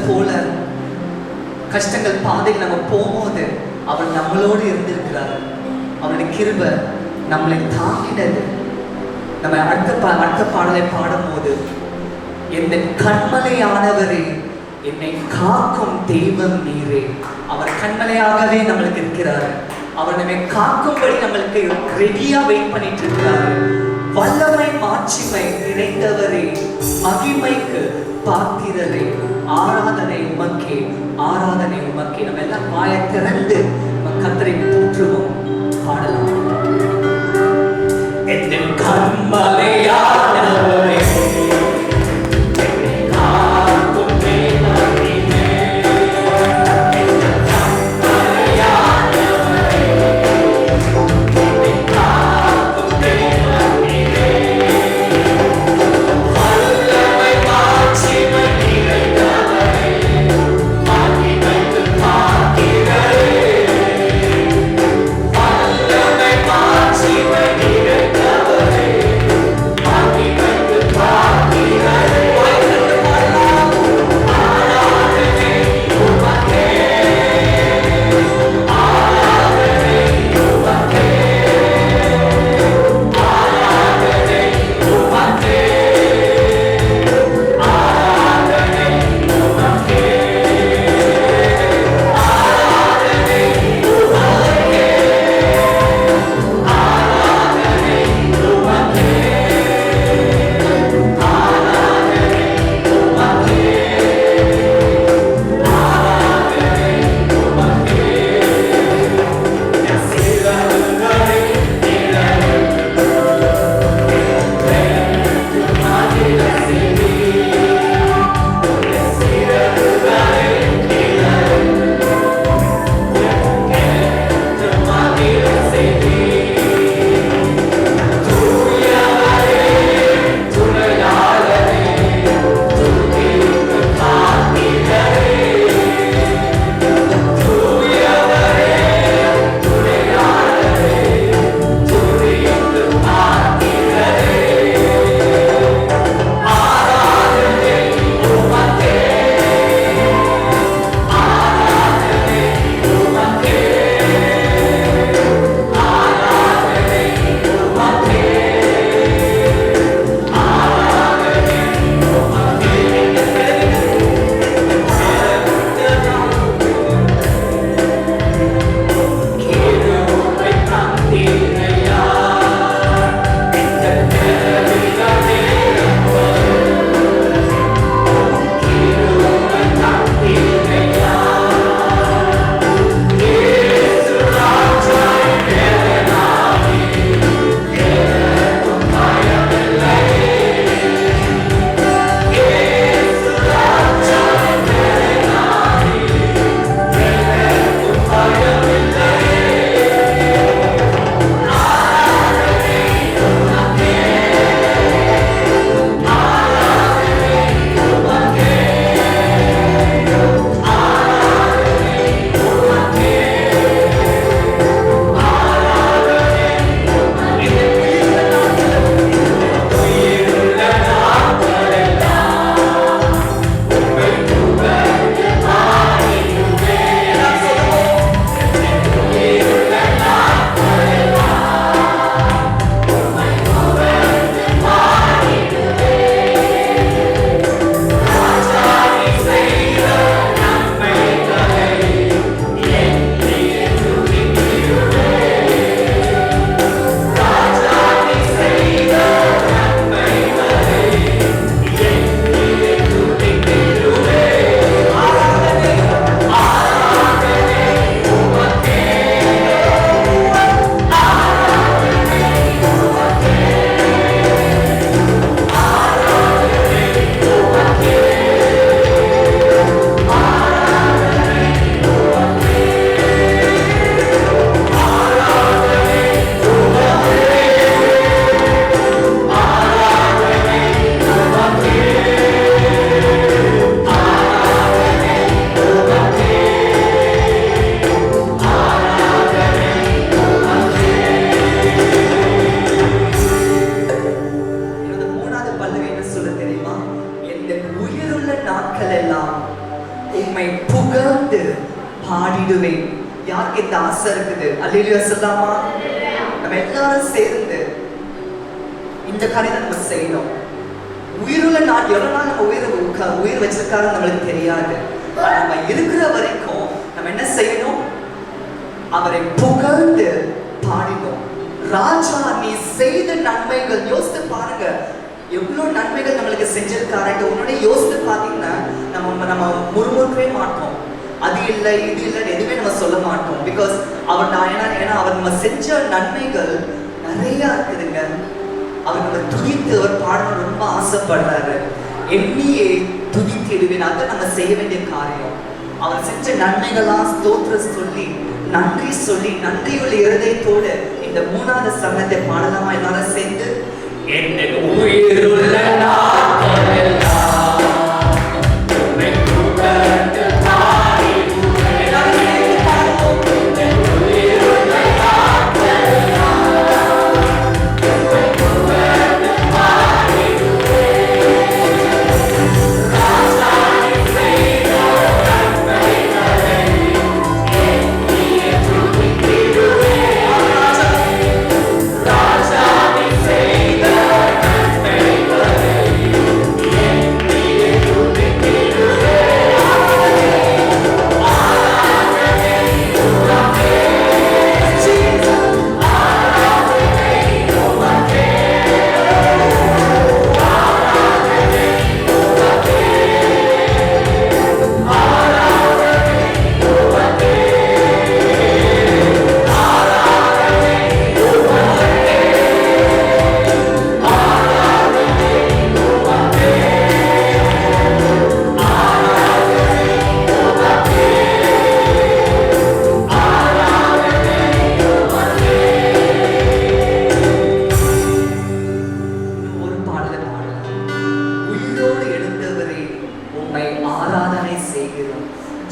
போல கஷ்டங்கள் பாதையில் நம்ம போகும்போது அவர் நம்மளோடு இருந்திருக்கிறார். அவருடைய கிருபை நம்மளை தாங்கினது. நம்ம அடுத்த பாடலை பாடும்போது, எந்த கண்மலையானவரே என்னை காக்கும் தெய்வம் நீரே. அவர் கண்மலையாகவே நம்மளுக்கு இருக்கிறார். அவர் நம்மை காக்கும்படி நம்மளுக்கு ரெடியா வெயிட் பண்ணிட்டு இருக்கிறார். வல்லமை மாட்சிமை நிறைந்தவரே, மகிமைக்கு பாத்திரரே, ஆராதனை உமக்கே, ஆராதனை உமக்கே. நம்ம எல்லாம் வாயை திறந்து கர்த்தரை போற்றுவோம், பாடலாம். என் கண்மலையானவரே Hallelujah. உம்மை புகழ்ந்து பாடிடுவேன். யாருக்கு இந்த ஆசை இருக்குது? அல்லேலூயா சொல்லாமா? நம்ம எல்லாரும் சேர்ந்து இந்த காரியத்தை நம்ம செய்யணும். உயிருள்ள நாள் எவ்வளவு நாள் நம்ம உயிர் வச்சிருக்காரு நம்மளுக்கு தெரியாது. நம்ம இருக்கிற வரைக்கும் நம்ம என்ன செய்யணும்? அவரை புகழ்ந்து பாடினோம். ராஜா நீ செய்த நன்மைகள் யோசித்து பாருங்க, எவ்வளவு நன்மைகள் நம்மளுக்கு செஞ்சிருக்காரு. உன்னுடைய யோசித்து பாத்தீங்கன்னா நம்ம முறுமுறுக்கவே மாட்டோம். அது இல்லை இது இல்லைன்னு எதுவுமே நம்ம சொல்ல மாட்டோம். பிகாஸ் ஏன்னா அவர் நம்ம செஞ்ச நன்மைகள் நிறைய இருக்குதுங்க. அவர் நம்ம துதித்து அவர் பாடணும் ரொம்ப ஆசைப்படுறாரு. எண்ணியே துதித்திடுவேன். அதை நம்ம செய்ய வேண்டிய காரியம். அவர் செஞ்ச நன்மைகளாம் ஸ்தோத்திரம் சொல்லி நன்றி சொல்லி நன்றியுள்ள இருதயத்தோடு இந்த 3வது சரணத்தை பாடலாமா எல்லாரும் சேர்ந்து?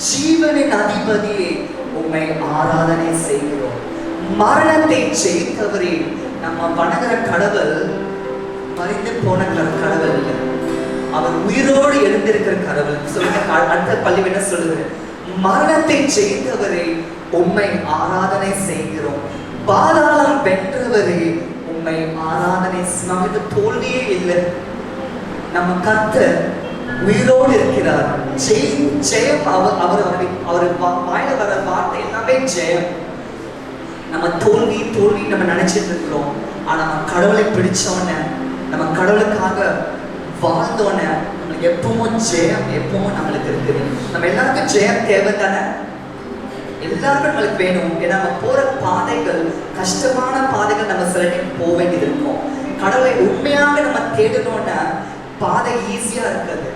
ஜீவனின் அதிபதியே உம்மை ஆராதனை செய்கிறோம். மரணத்தை ஜெயித்தவரே, நம்ம வணங்குற கடவுள் மறைந்து போன கடவுள் இல்லை, அவர் உயிரோடு எழுந்திருக்கிற கடவுள். சொல்லுங்க, அடுத்த பள்ளி என்ன சொல்லுங்க? மரணத்தை ஜெயித்தவரே உம்மை ஆராதனை செய்கிறோம். பாதாளம் வென்றவரே உம்மை ஆராதனை. நமக்கு தோல்வியே இல்லை. நம்ம கர்த்தர் உயிரோடு இருக்கிறார். ஜெயம் அவர் வாயில வர வார்த்தை எல்லாமே ஜெயம். நம்ம தோல்வி நம்ம நினைச்சிட்டு இருக்கிறோம். ஆனா நம்ம கடவுளை பிடிச்சோன்ன, நம்ம கடவுளுக்காக வாழ்ந்தோன்ன நம்மளுக்கு எப்பவும் ஜெயம் எப்பவும் நம்மளுக்கு இருக்குது. நம்ம எல்லாருக்கும் ஜெயம் தேவை தானே? எல்லாருக்கும் நம்மளுக்கு வேணும். ஏன்னா நம்ம போற பாதைகள் கஷ்டமான பாதைகள். நம்ம சில டைம் போக வேண்டியது இருக்கும். கடவுளை உண்மையாக நம்ம தேடணும்னா பாதை ஈஸியா இருக்காது,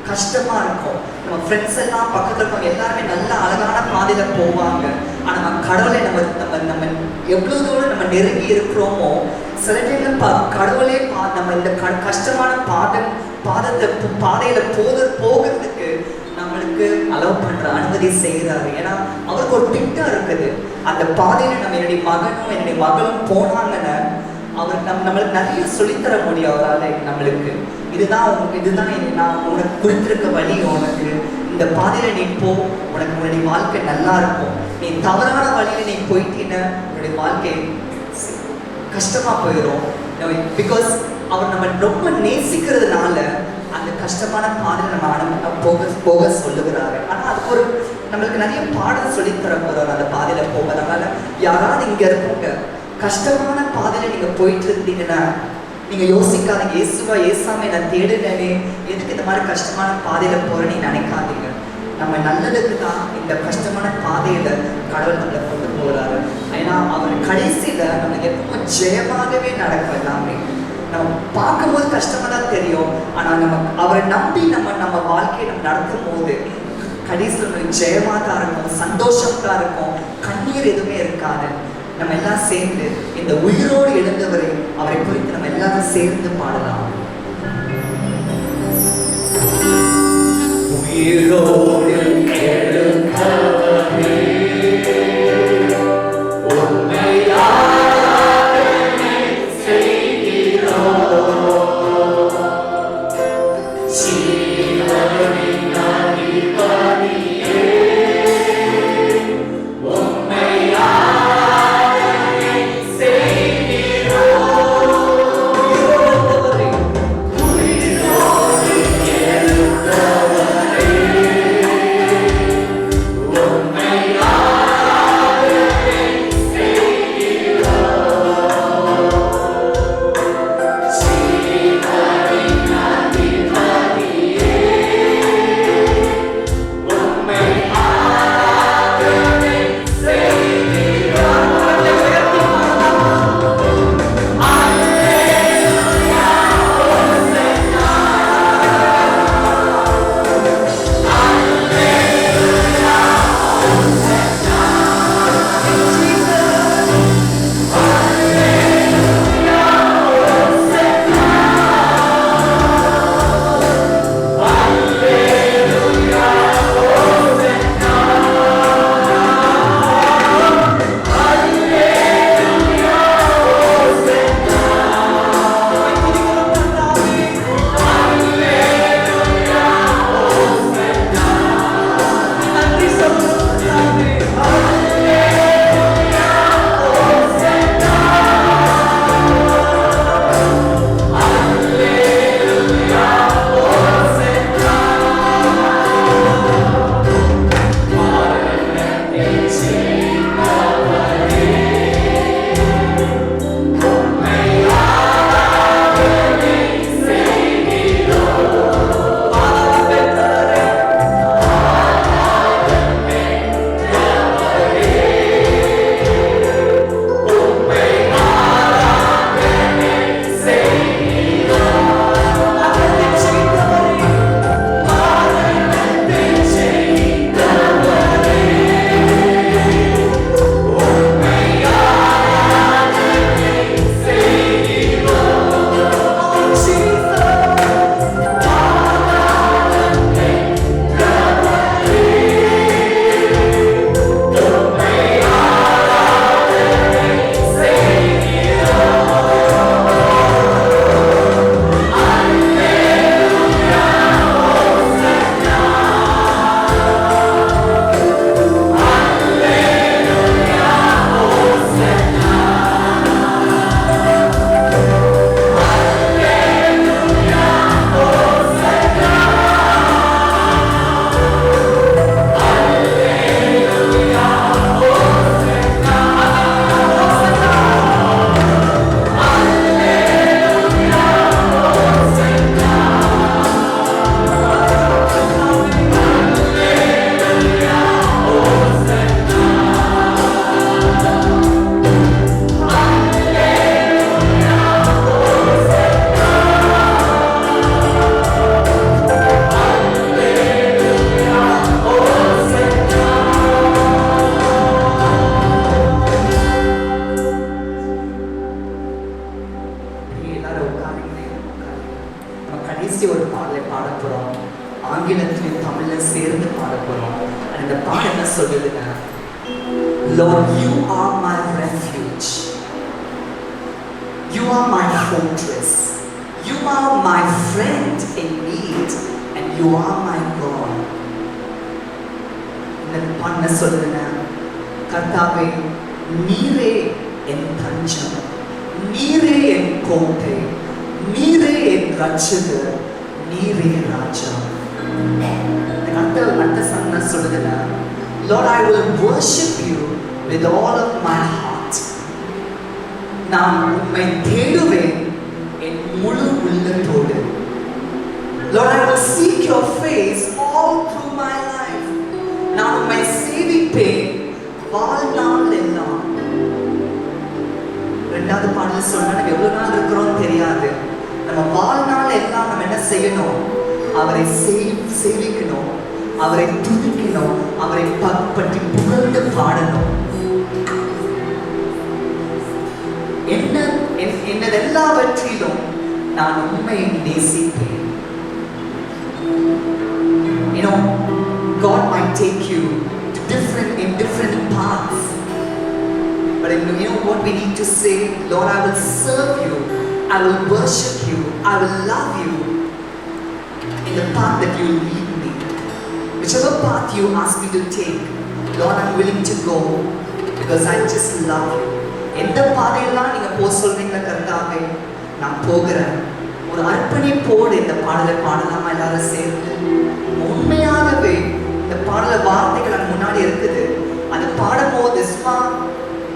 கஷ்டமா இருக்கும். நம்ம ஃப்ரெண்ட்ஸ் எல்லாம் பக்கத்துல இருக்கவங்க எல்லாருமே நல்ல அழகான பாதையில போவாங்க. ஆனா நம்ம கடவுளை நம்ம எவ்வளவு தூரம் நம்ம நெருங்கி இருக்கிறோமோ சில டைம்ல கடவுளே நம்ம இந்த கஷ்டமான பாதையில போகிறதுக்கு நம்மளுக்கு அலோவ் பண்ற அனுமதி செய்கிறாரு. ஏன்னா அவருக்கு ஒரு திட்டம் இருக்குது. அந்த பாதையில நம்ம என்னுடைய மகனும் என்னுடைய மகளும் போனாங்கன்னா அவர் நம்மளுக்கு நிறைய சொல்லித்தர முடியும். அவரால் நம்மளுக்கு இதுதான் நான் உனக்கு குறித்திருக்க வழி, உனக்கு இந்த பாதையில நீ போ, உனக்கு உன்னுடைய வாழ்க்கை நல்லா இருக்கும். நீ தவறான வழியில நீ போயிட்டீன்னா உன்னுடைய வாழ்க்கை கஷ்டமா போயிடும். பிகாஸ் அவர் நம்ம ரொம்ப நேசிக்கிறதுனால அந்த கஷ்டமான பாதையில நம்ம போக சொல்லுகிறாரு. ஆனா அதுக்கு ஒரு நம்மளுக்கு நிறைய பாடம் சொல்லித்தர போறாரு அந்த பாதையில போகிறதுனால. யாராவது இங்க இருக்கவங்க கஷ்டமான பாதையில நீங்க போயிட்டு இருந்தீங்கன்னா நீங்க யோசிக்காதீங்க, ஏசாமி நான் தேடுனேனே, எதுக்கு இந்த மாதிரி கஷ்டமான பாதையில போறேன்னு நினைக்காதீங்க. நம்ம நல்லதுக்கு தான் இந்த கஷ்டமான பாதையில கடவுள் நம்மளை கொண்டு போகிறாரு. ஏன்னா அவர் கடைசியில நம்ம எப்பவும் ஜெயமாகவே நடக்கும். எல்லாமே நம்ம பார்க்கும்போது கஷ்டமா தான் தெரியும். ஆனா நம்ம அவரை நம்பி நம்ம வாழ்க்கையை நம்ம நடத்தும் போது கடைசியில் நம்ம ஜெயமா தான் இருக்கும், சந்தோஷம் தான் இருக்கும், கண்ணீர் எதுவுமே இருக்காது. நம்ம எல்லாம் சேர்ந்து இந்த உயிரோடு எழுந்தவரை அவரை குறித்து நம்ம எல்லாரும் சேர்ந்து பாடலாம். உயிரோடு எழுந்தவரே உம்மை ஆராதனை செய்கிறோம். ஜீவனின் அதிபதியே போறோம். அந்த பாடம் என்ன சொல்லுதுன்னா, Lord, you are my refuge. You are my fortress. You are my friend in need, and you are my God. இந்த பாடம் என்ன சொல்லுதுன்னா, கர்த்தாவே, நீரே என் தஞ்சம், நீரே என் கோட்டை, நீரே என் ரட்சகர், நீரே ராஜா. அடுத்த சன்ன சொல்லுதுன்னா, Lord, I will worship you with all of my heart. நான் உம்மை தேடுவேன் என் முழு உள்ளத்தோடு. Lord, I will seek your face all through my life. நான் உம்மை சேவிப்பேன் வாழ்நாள் எல்லாம். ரெண்டாவது பாடல் சொன்னா, நம்ம எவ்வளவு நாள் இருக்கிறோம் தெரியாது. நம்ம வாழ்நாள் எல்லாம் நம்ம என்ன செய்யணும்? அவரை சேவிக்கணும், அவரை துதிக்கணும், அவரை பற்றி புகழ்ந்து பாடணும். என்னதெல்லாவற்றிலும் நான் உண்மை நேசிப்பேன். You know, God might take you to different paths, but you know what we need to say? Lord, I will serve you, I will worship you, I will love you in the path that you lead me. Whichever path you ask me to take, Lord, I'm willing to go because I just love you. எந்த பாதையெல்லாம் நீங்க போக சொல்றீங்க கர்த்தாவே, நான் போகிறேன். ஒரு அர்ப்பணிப்போடு இந்த பாடலை பாடலாமா எல்லாரும் சேர்ந்து? உண்மையாகவே இந்த பாடல வார்த்தைகள் முன்னாடி இருக்குது. அது பாடும்போது சும்மா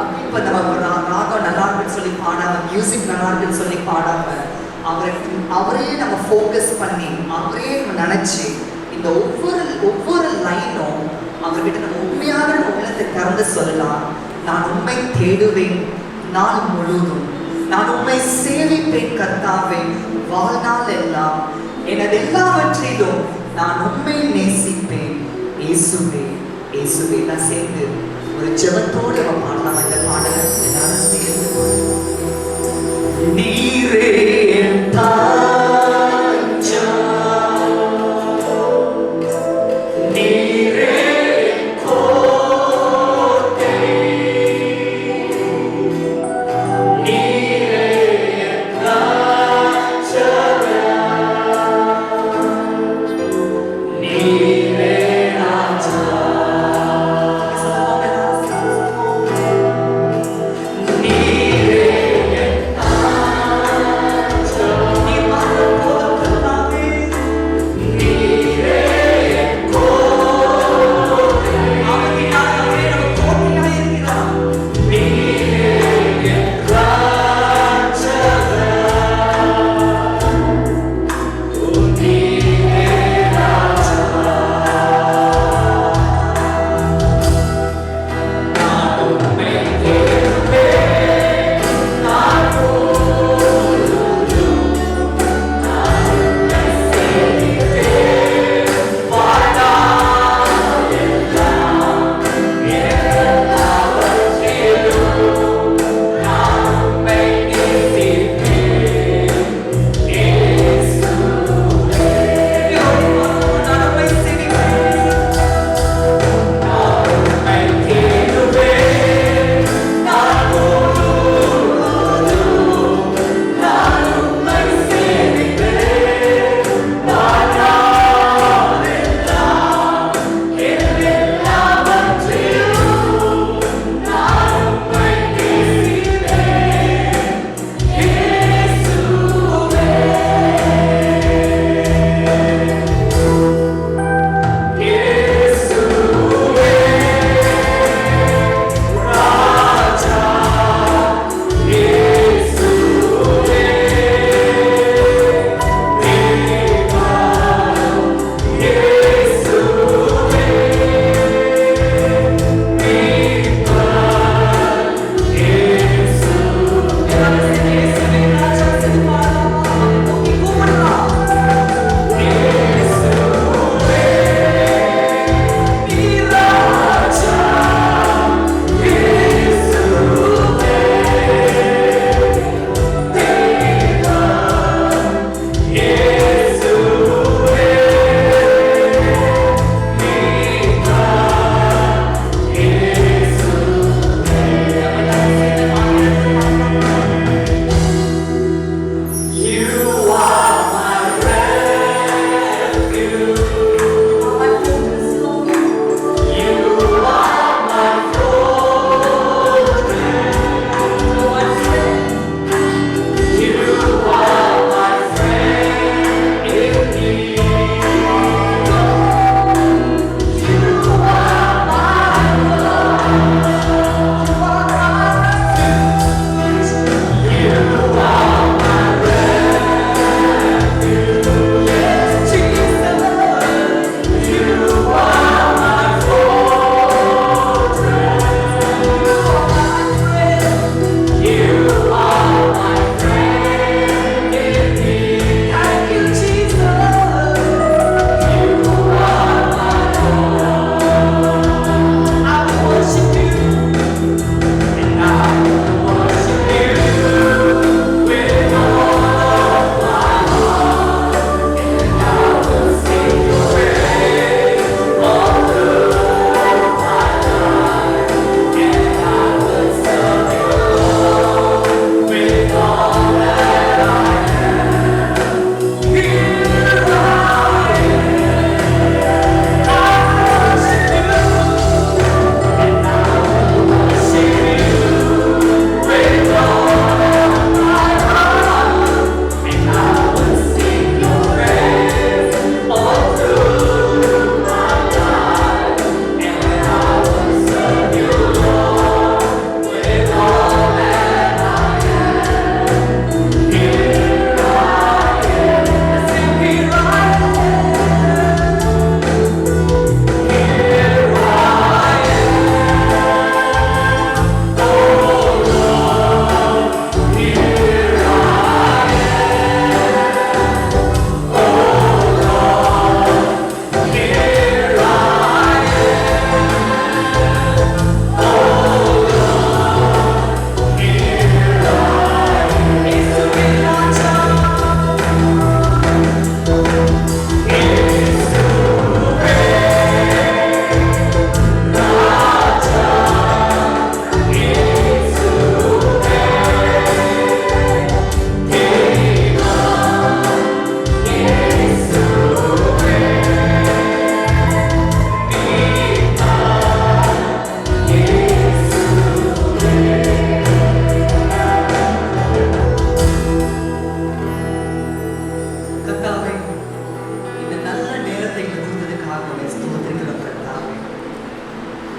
அப்ப நம்ம ராகம் நல்லா இருக்குன்னு சொல்லி பாடாம, மியூசிக் நல்லா இருக்குன்னு சொல்லி பாடாம, அவரே நம்ம ஃபோக்கஸ் பண்ணி, அவரே நம்ம நினைச்சு, இந்த ஒவ்வொரு லைனும் அவர்கிட்ட நம்ம உண்மையாக நம்ம உள்ளத்தை திறந்து சொல்லலாம். நான் உண்மை தேடுவேன் நாள் முழுதும், நான் உண்மை சேவிப்பேன் கர்த்தாவே வாழ்நாள் எல்லாம், எனது எல்லாவற்றிலும் நான் உண்மை நேசிப்பேன் இயேசுவே இயேசுவே. நான் சேர்ந்து ஒரு ஜெபத்தோடு நம்ம பாடலாம் இந்த பாடலை எல்லாரும் சேர்ந்து. நீரே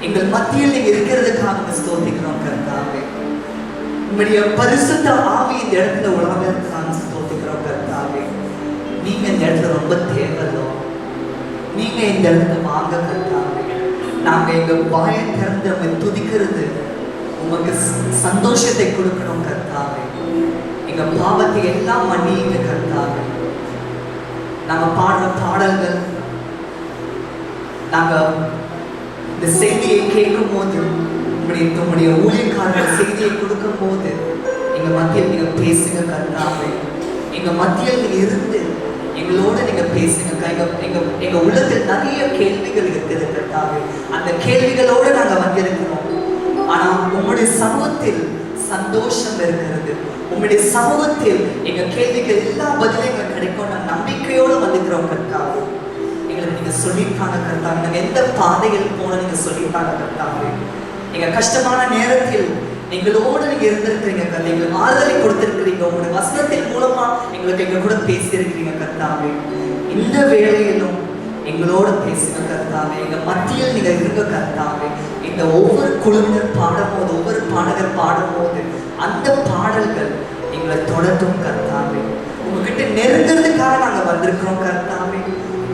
எங்கள் மத்தியில் நீங்க இருக்கிறதுக்காக ஸ்தோத்திக்கிறோம் கர்த்தாவே. உங்களுடைய பரிசுத்த ஆவி இந்த இடத்துல உலகத்திற்காக ஸ்தோத்திக்கிறோம் கர்த்தாவே. நீங்க இந்த இடத்துல ரொம்ப தேவையோ, நீங்க இந்த இடத்துல வாங்க கர்த்தாவே. நாங்க எங்க வாயை திறந்து நம்ம துதிக்கிறது உங்களுக்கு சந்தோஷத்தை கொடுக்கணும் கர்த்தாவே. எங்க பாவத்தை எல்லாம் மன்னியுங்க கர்த்தாவே. நாங்க பாடுற பாடல்கள், நாங்க இந்த செய்தியை கேட்கும் போது, உங்களுடைய ஊழியக்காரர்கள் செய்தியை கொடுக்கும் போது எங்க மத்தியில் நீங்க பேசுங்க கர்த்தாவே. எங்க மத்தியில் நீங்க இருந்து எங்களோட நீங்க பேசுங்க. எங்க உள்ளத்தில் நிறைய கேள்விகள் இருக்குது கர்த்தாவே. அந்த கேள்விகளோட நாங்க வந்திருக்கிறோம். ஆனா உங்களுடைய சமூகத்தில் சந்தோஷம் இருக்கிறது. உங்களுடைய சமூகத்தில் எங்க கேள்விகள் எல்லா பதிலும் எங்களுக்கு கிடைக்கும். நம்ம நம்பிக்கையோடு வந்துக்கிறோம் கர்த்தாவே. எங்களுக்கு நீங்க சொல்லியிருக்காங்க கர்த்தாவே. நாங்க எந்த பாதையில் போன நீங்க சொல்லியிருக்காங்க கர்த்தாவே. எங்க கஷ்டமான நேரத்தில் எங்களோடு நீங்க இருந்திருக்கிறீங்க கர்த்தாவே. எங்களுக்கு ஆறுதலை கொடுத்திருக்கிறீங்க. உங்களுடைய வசனத்தின் மூலமா எங்களுக்கு எங்க கூட பேசியிருக்கிறீங்க கர்த்தாவே. இந்த வேளையிலும் எங்களோட பேசுங்க கர்த்தாவே. எங்க மத்தியில் நீங்க இருங்க கர்த்தாவே. இந்த ஒவ்வொரு குழுவினர் பாடும்போது, ஒவ்வொரு பாடகர் பாடும்போது அந்த பாடல்கள் எங்களை தொடர்ந்தும் கர்த்தாவே. உங்ககிட்ட நெருங்கிறதுக்காக நாங்க வந்திருக்கிறோம் கர்த்தாவே.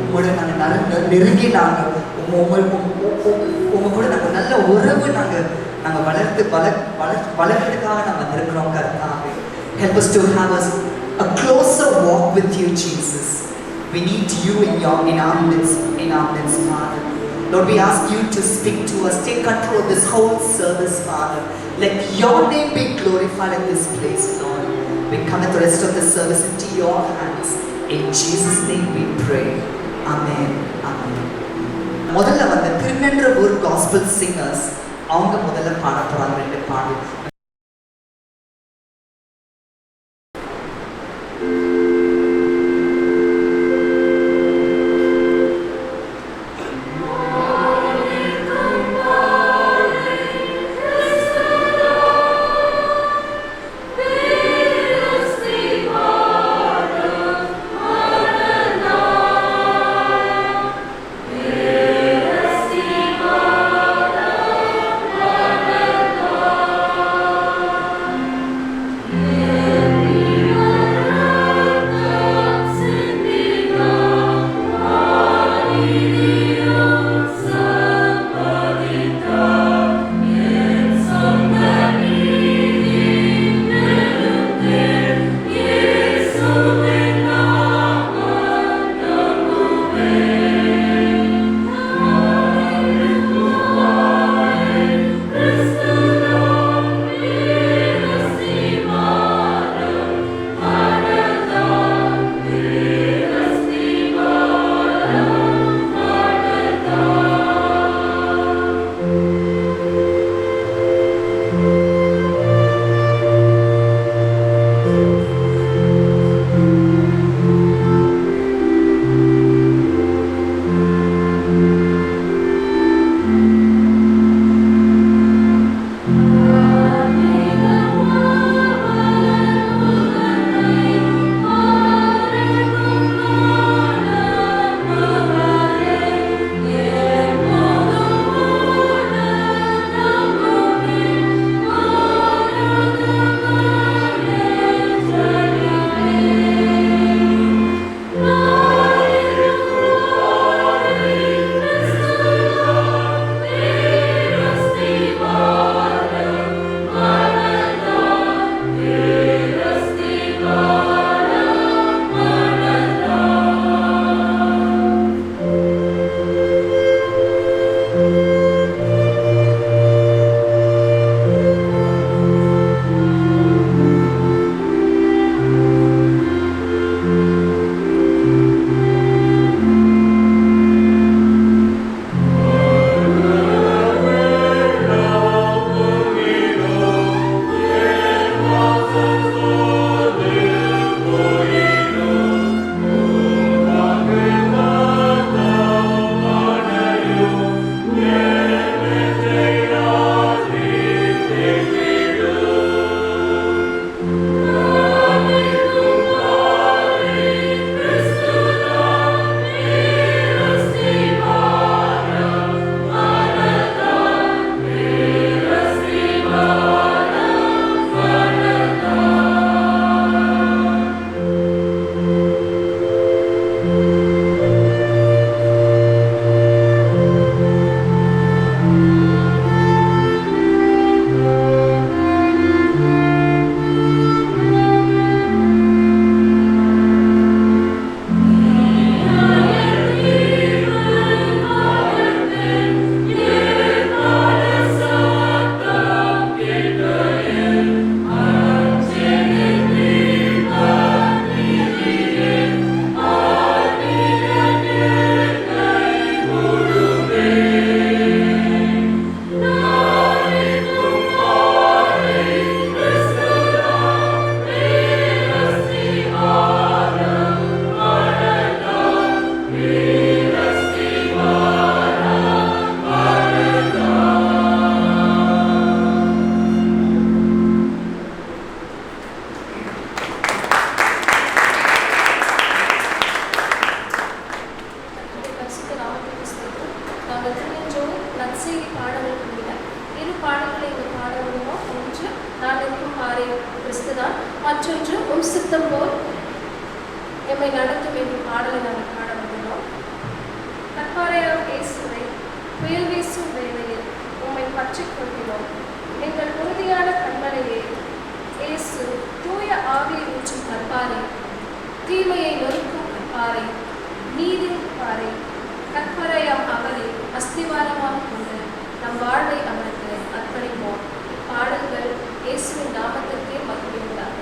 உங்களோட நாங்க நெருங்கி நாங்க உங்க கூட நாங்க நல்ல உறவு நாங்க வளர்றதுக்காக நாங்க வந்திருக்கிறோம் கர்த்தாவே. Help us to have a closer walk with you, Jesus. We need you in our midst, Father. Lord, we ask you to speak to us. Take control of this whole service, Father. Let your name be glorified in this place, Lord. We commit the rest of the service into your hands. In Jesus' name we pray. Amen. Amen. முதல்ல வந்து திருநென்றவூர் gospel singers அவங்க முதல்ல பாட போறாங்க 2 பாடல். நற்செய்தி பாடங்கள் கொண்டிட இரு பாடல்களை இங்கு பாட முடியுமோ. ஒன்று நான் இருக்கும் பாறை கிறிஸ்துதான், மற்றொன்று உம் சித்தம் போல் எம்மை நடத்தும் என்ற பாடலை நாங்கள் பாட முடியும். கற்பாறையார் இயேசுவை புயல் வீசும் வேளையில் உம்மை பற்றி கொள்கிறோம். எங்கள் உறுதியான கண்மலையே இயேசு, தூய ஆவியை ஊற்றும் கற்பாறை, தீமையை நொறுக்கும் கற்பாறை, நீதியின் பாறை, கற்பறையாம் அவரை அஸ்திவாரமாக கொண்டு நம் வாழ்வை அவருக்கு அர்ப்பணிப்போம். இப்பாடல்கள் இயேசுவின் நாமத்திற்கே மகிழ்ந்தார்.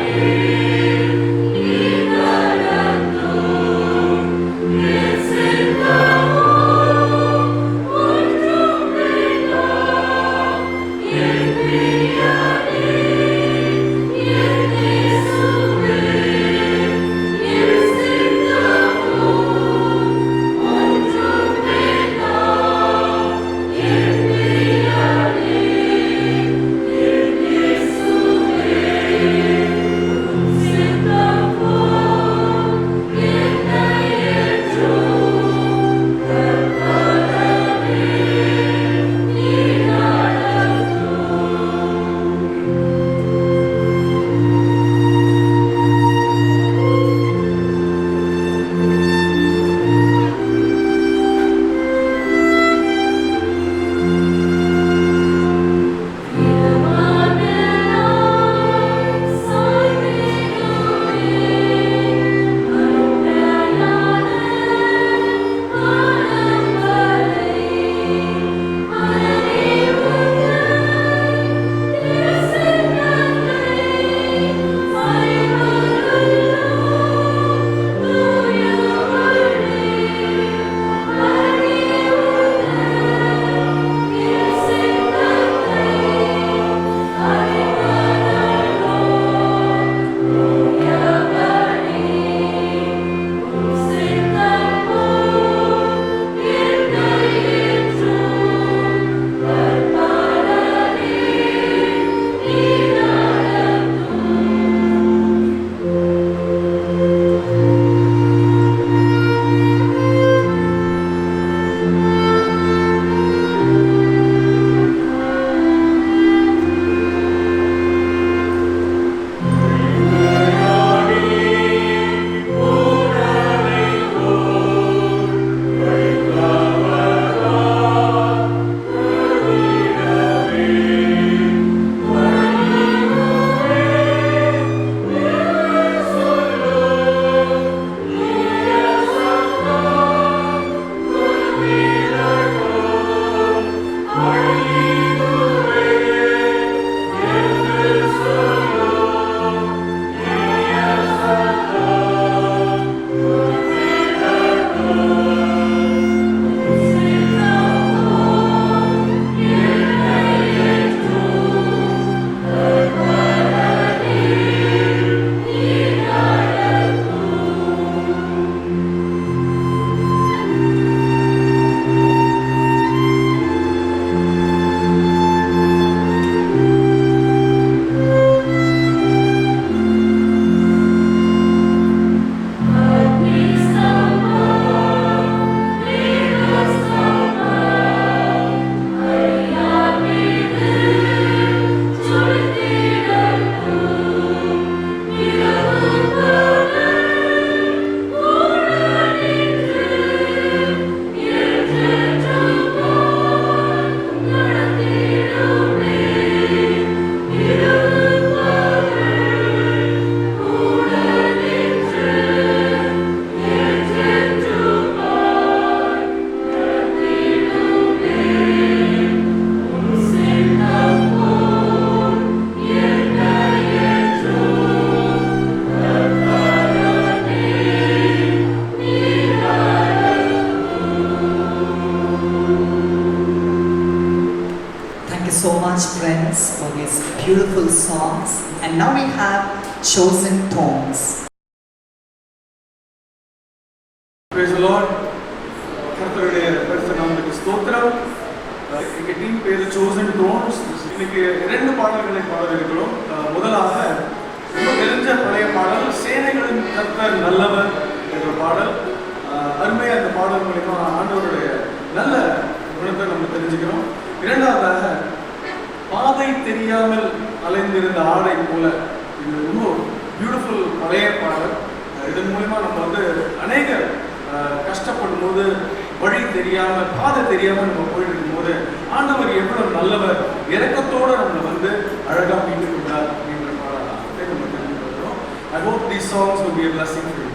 Amen. chosen thorns. Praise the Lord. கர்த்தருடைய பரிசுத்த நாமத்துக்கு ஸ்தோத்திரம். எங்க டீம் பேரு chosen thorns. இன்னைக்கு 2 பாடல்களை பாட இருக்கிறோம். முதலாக ரொம்ப தெரிஞ்ச பழைய பாடல் சேனைகளின் கர்த்தர் நல்லவர் என்ற பாடல். அருமையா அந்த பாடல் மூலமா ஆண்டவருடைய நல்ல குணத்தை நம்ம தெரிஞ்சுக்கிறோம். இரண்டாவதாக பாதை தெரியாமல் அலைந்திருந்த ஆடை போல, இது ரொம்ப பியூட்டிஃபுல் பழைய பாடல். இதன் மூலமா நம்ம அநேக கஷ்டப்படும் போது வழி தெரியாம பாதை தெரியாம நம்ம போயிட்டு இருக்கும் போது ஆண்டவர் எவ்வளவு நல்லவர், இரக்கத்தோட நம்மளை அழகா மீட்டு கொண்டார் அப்படின்ற பாடலை நம்ம தெரிஞ்சு கொள்கிறோம். I hope these songs will be a blessing for you.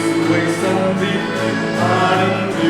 Suai sambil adem di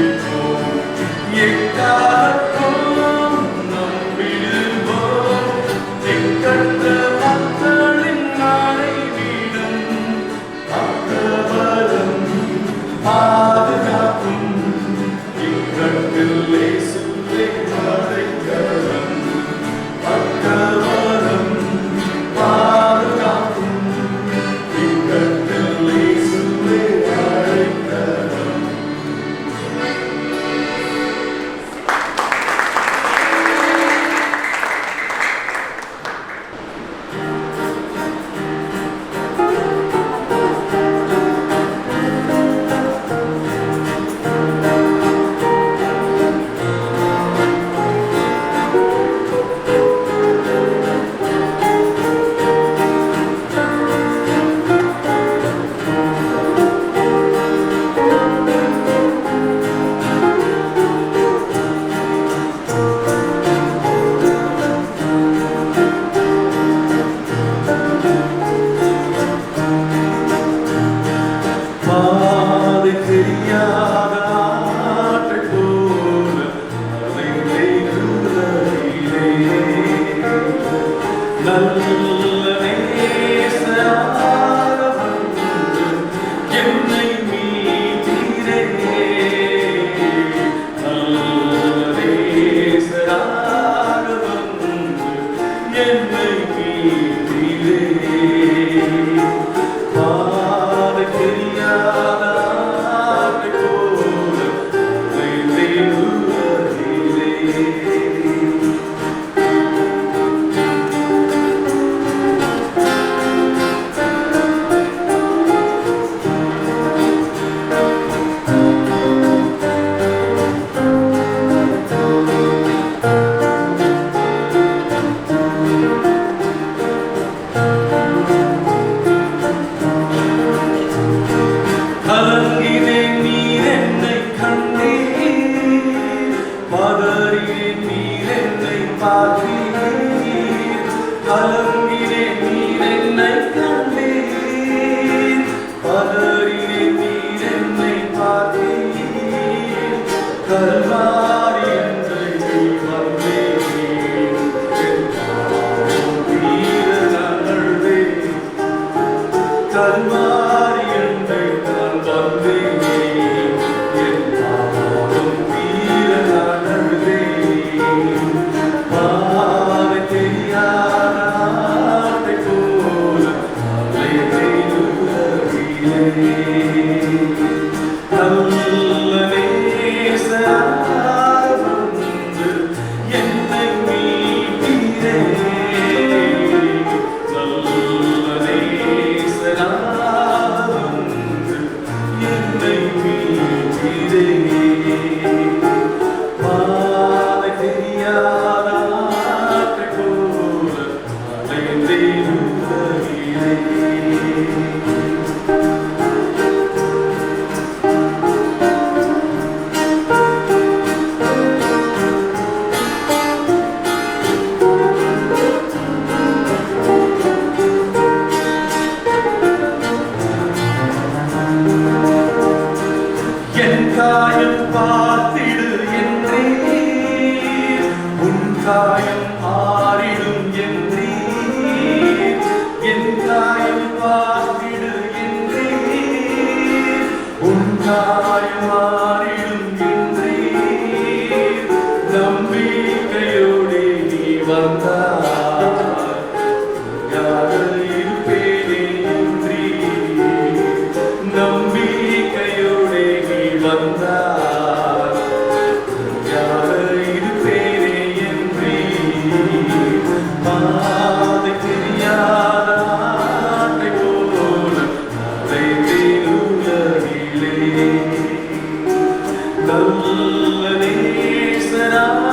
நல்ல நேசராக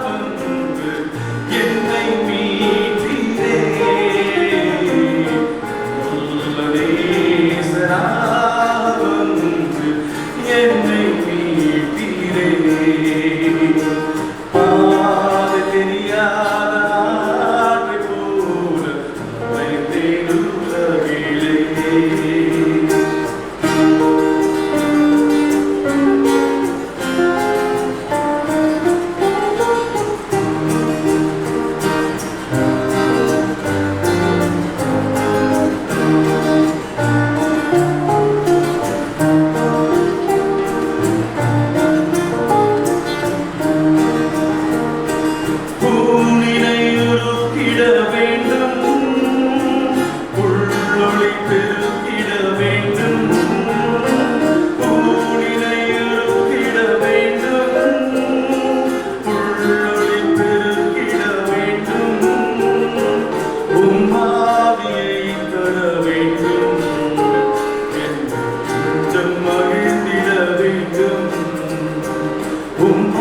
வந்து என்னை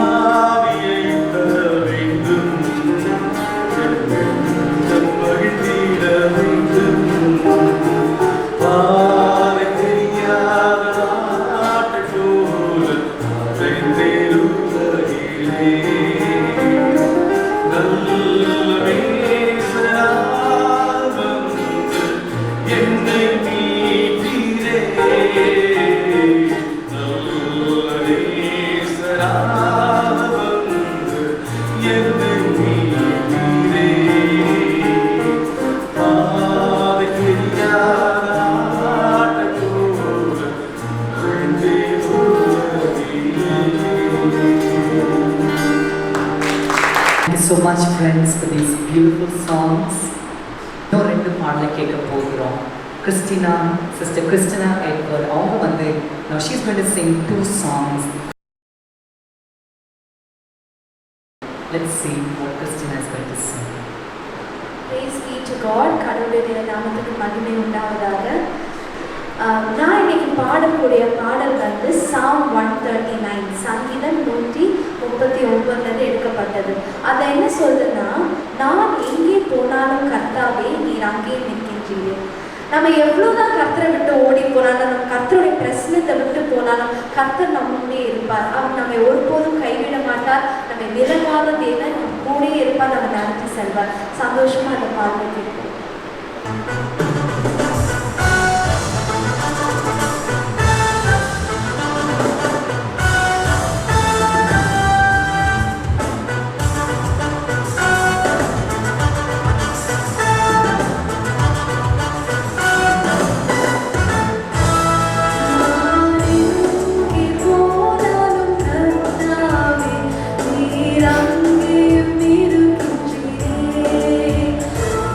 ஆவியை தர வேண்டும், என் நெஞ்சம் மகிழ்ந்திட வேண்டும். பாதை தெரியாத நாட்டை போல அலைந்தேன் உலகிலே. நல்ல நேசரால் வந்து என்னை மீட்டீரே. நல்ல நேசரால் வந்து என்னை மீட்டீரே. பாதை தெரியாத நாட்டை போல அலைந்தேன் உலகிலே. Thank you so much friends for these beautiful songs. இன்னும் 2 பாடலை கேட்க போகிறோம். கிறிஸ்டினா, சிஸ்டர் கிறிஸ்டினா எட்வர்ட், அவங்க வந்து now she's going to sing 2 songs. Let's see what Christina is going to sing. Praise be to God. கடவுளுடைய நாமத்துக்கு மகிமை உண்டாவதாக. நான் இன்னைக்கு பாடக்கூடிய பாடல் வந்து Psalm 139, சங்கீதம் 139 எடுக்கப்பட்டது. அதை என்ன சொல்றதுன்னா, நான் எங்கே போனாலும் கர்த்தாவே நீர் அங்கே நிற்கின்றீரே. நம்ம எவ்வளவுதான் கர்த்தரை விட்டு ஓடி போனாலும், நம்ம கர்த்தருடைய பிரசனத்தை விட்டு போனாலும் கர்த்தர் நம்மளே இருப்பார். அவர் நம்மை ஒருபோதும் கைவிட மாட்டார். நம்மை விலகாத தேவன் கூட இருப்பார், நம்ம நடத்தி செல்வார். சந்தோஷமா அந்த பாடலை கேட்போம்.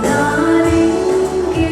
நான் எங்கே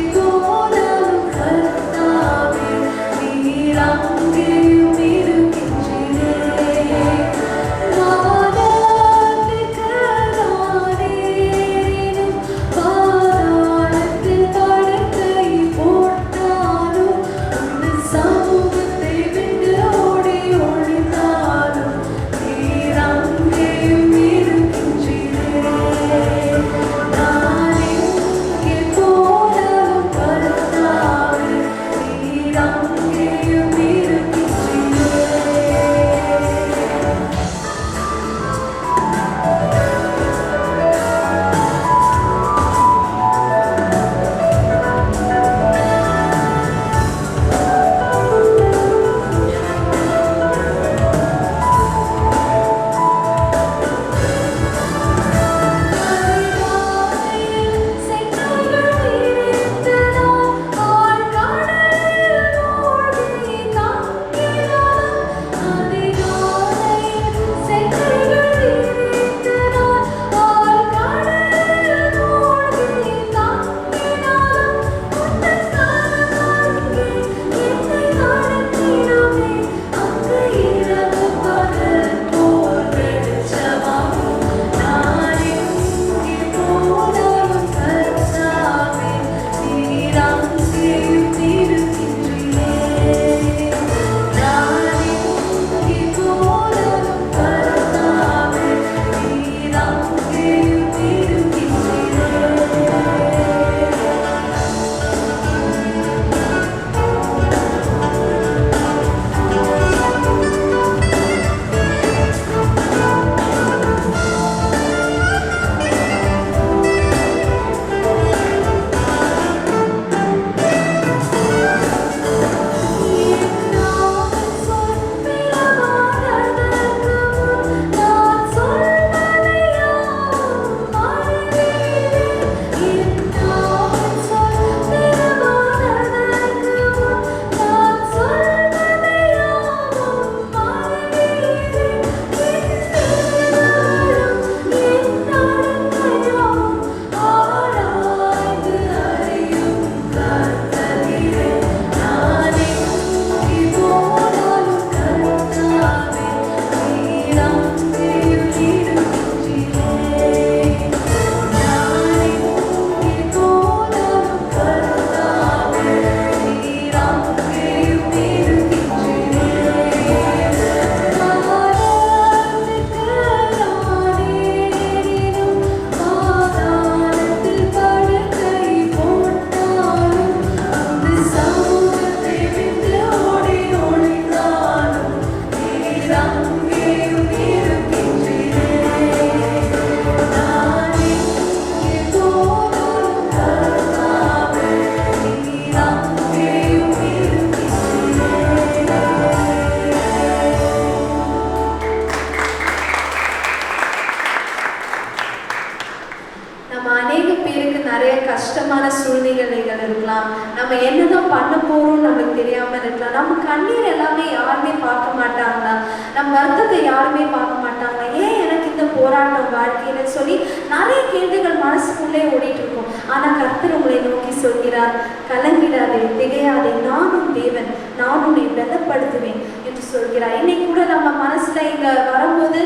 கஷ்டமான சூழ்நிலைகள் இருக்கலாம், நம்ம என்னதான் பண்ண போறோம் நமக்கு தெரியாம இருக்கலாம், நம்ம கண்ணீர் எல்லாமே யாருமே பார்க்க மாட்டாங்களா, நம்ம வருத்தத்தை யாருமே பார்க்க மாட்டாங்களா, ஏன் எனக்கு இந்த போராட்டம் வாழ்க்கையில சொல்லி நிறைய கேள்விகள் மனசுக்குள்ளே ஓடிட்டு இருக்கும். ஆனா கர்த்தர் உங்களை நோக்கி சொல்கிறார், கலங்கிடாதே, திகையாதே, நானும் தேவன், நான் உன்னை பலப்படுத்துவேன் என்று சொல்கிறார். இன்னைக்கு கூட நம்ம மனசுல இங்க வரும்போது,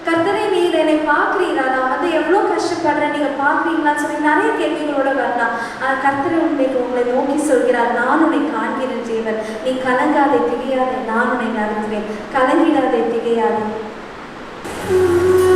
கர்த்தரே நீர் என்னை பார்க்குறீங்களா, நான் வந்து எவ்வளோ கஷ்டப்படுறேன், நீங்க பார்க்குறீங்களான்னு சொல்லி நிறைய கேள்விகளோட வரலாம். ஆனால் கர்த்தரே உங்களை நோக்கி சொல்கிறார், நான் உன்னை காண்கிறேன் தேவன், நீ கலங்காதே, திகையாதே, நான் உன்னை நடத்துவேன், கலங்கிடாதே, திகையாதே. நான்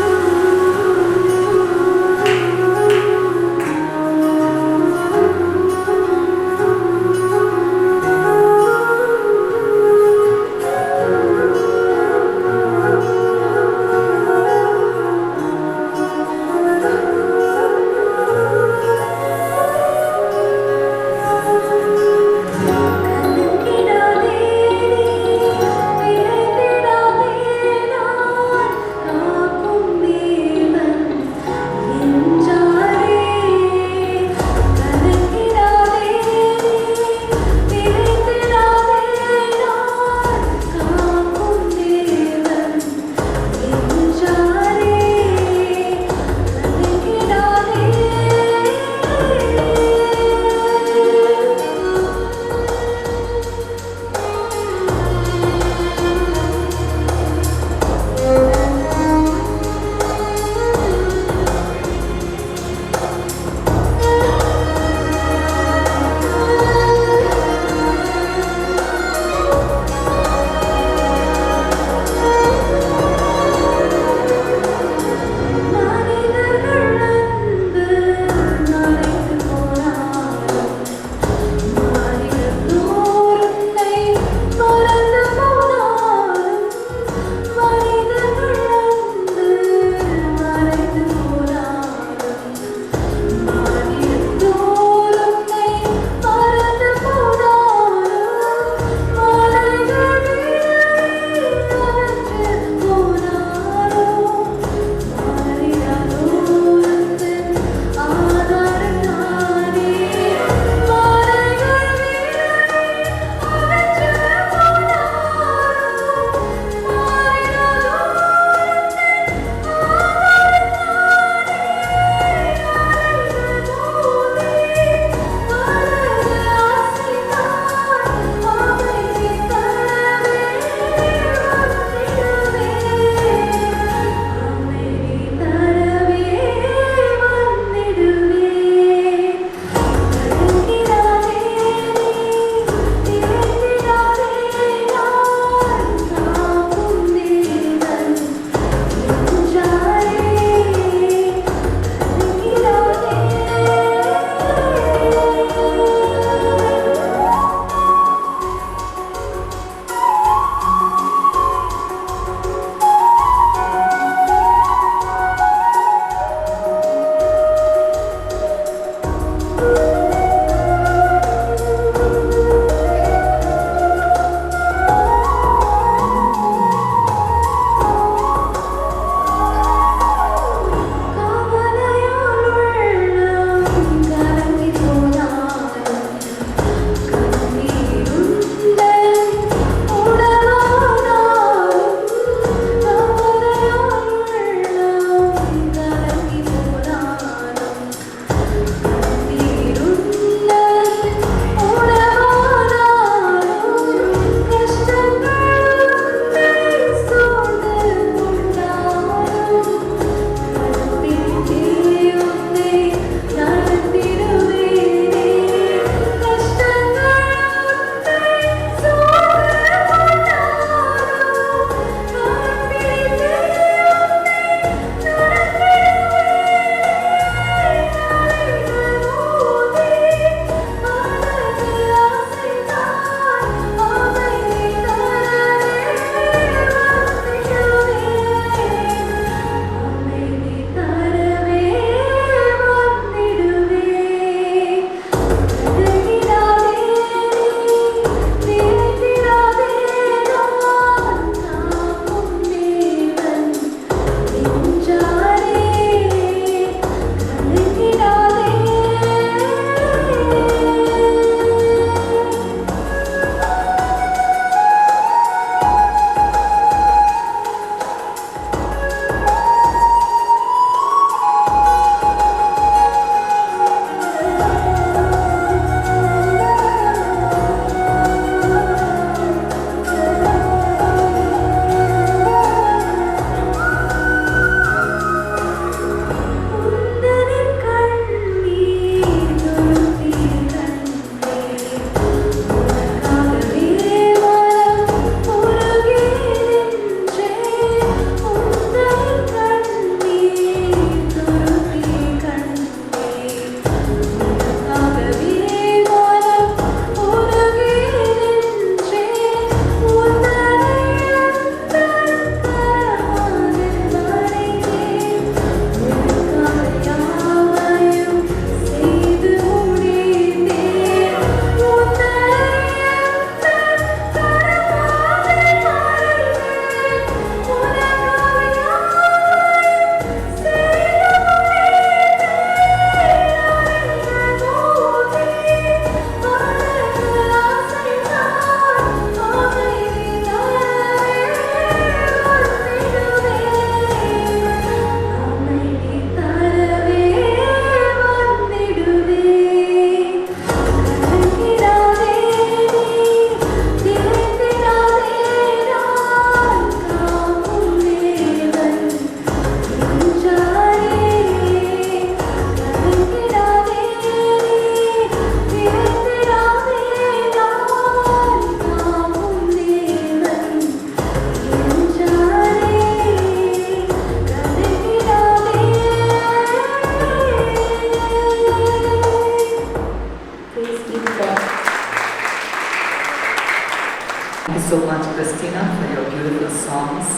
Christina for your beautiful songs.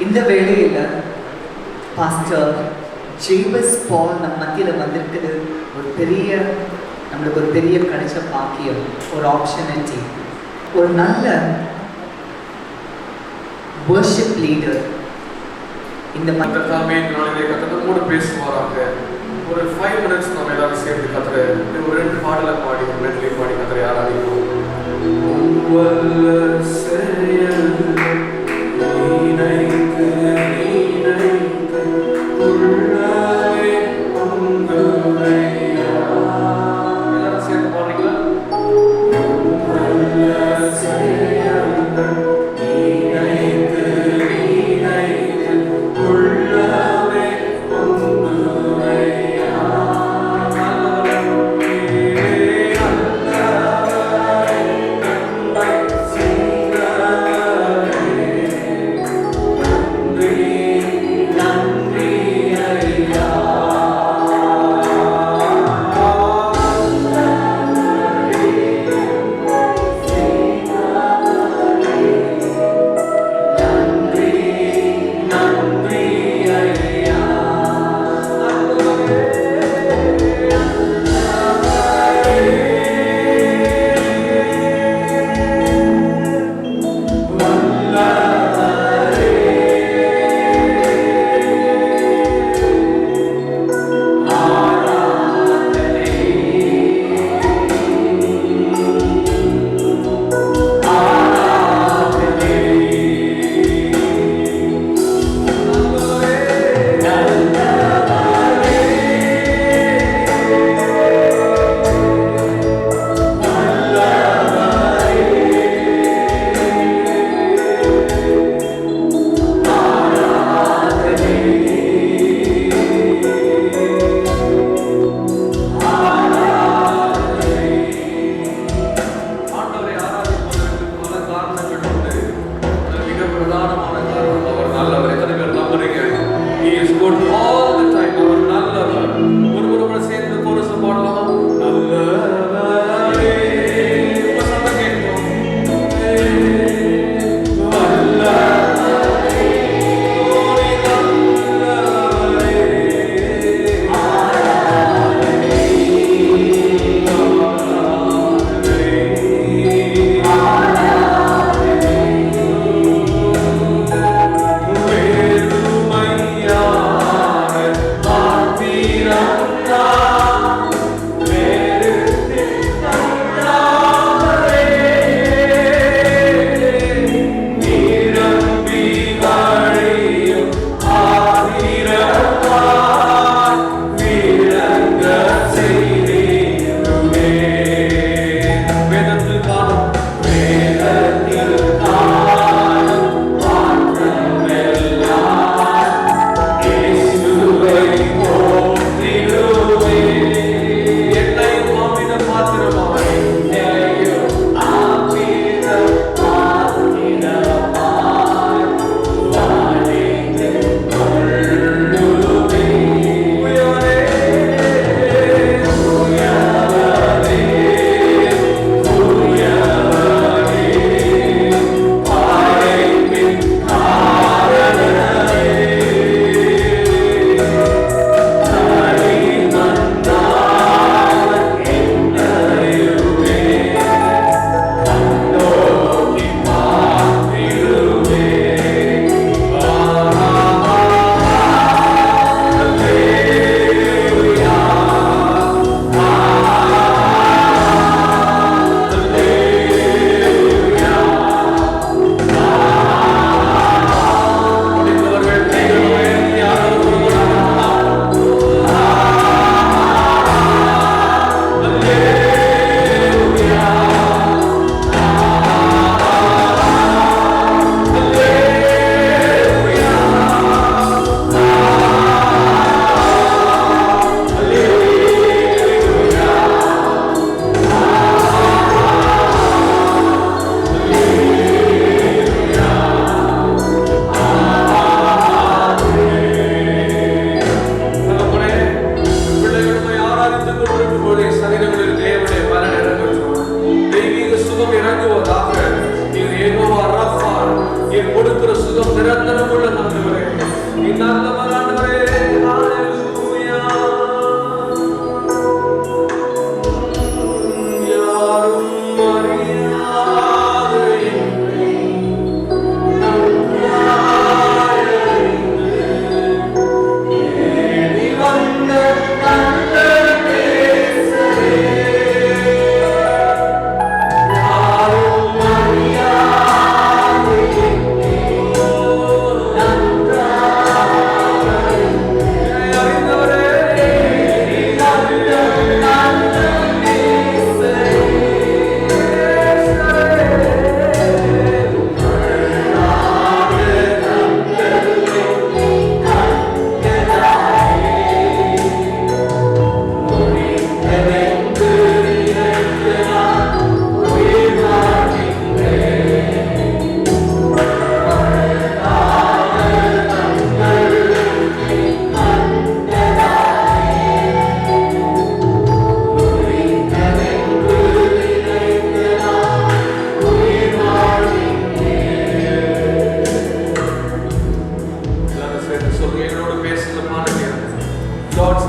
இந்த வேளையில் பாஸ்டர் ஜேபஸ் பால் நம்ம மத்தியில் வந்திருக்குது நம்மளுக்கு ஒரு பெரிய கிடைச்ச பாக்கியம், ஒரு ஆப்பர்ச்சுனிட்டி. ஒரு நல்ல worship leader. இந்த கர்த்தாவே நாளிலே கர்த்தர் நம்மோடு பேசுவாராக. ஒரு 5 minutes நம்ம எல்லாரும் சேர்ந்து கர்த்தரை ஒரு 2 பாடலை பாடி ஒரு மெட்லி பாடி கர்த்தரை ஆராதிப்போம். வல்ல செயல் நீனைத்து உள்ளவே பொங்குதையா. எல்லாரும் சேர்ந்து பாடுறீங்களா? வல்ல செயல் நீனைத்து உள்ளவே பொங்குதையா. நன்றி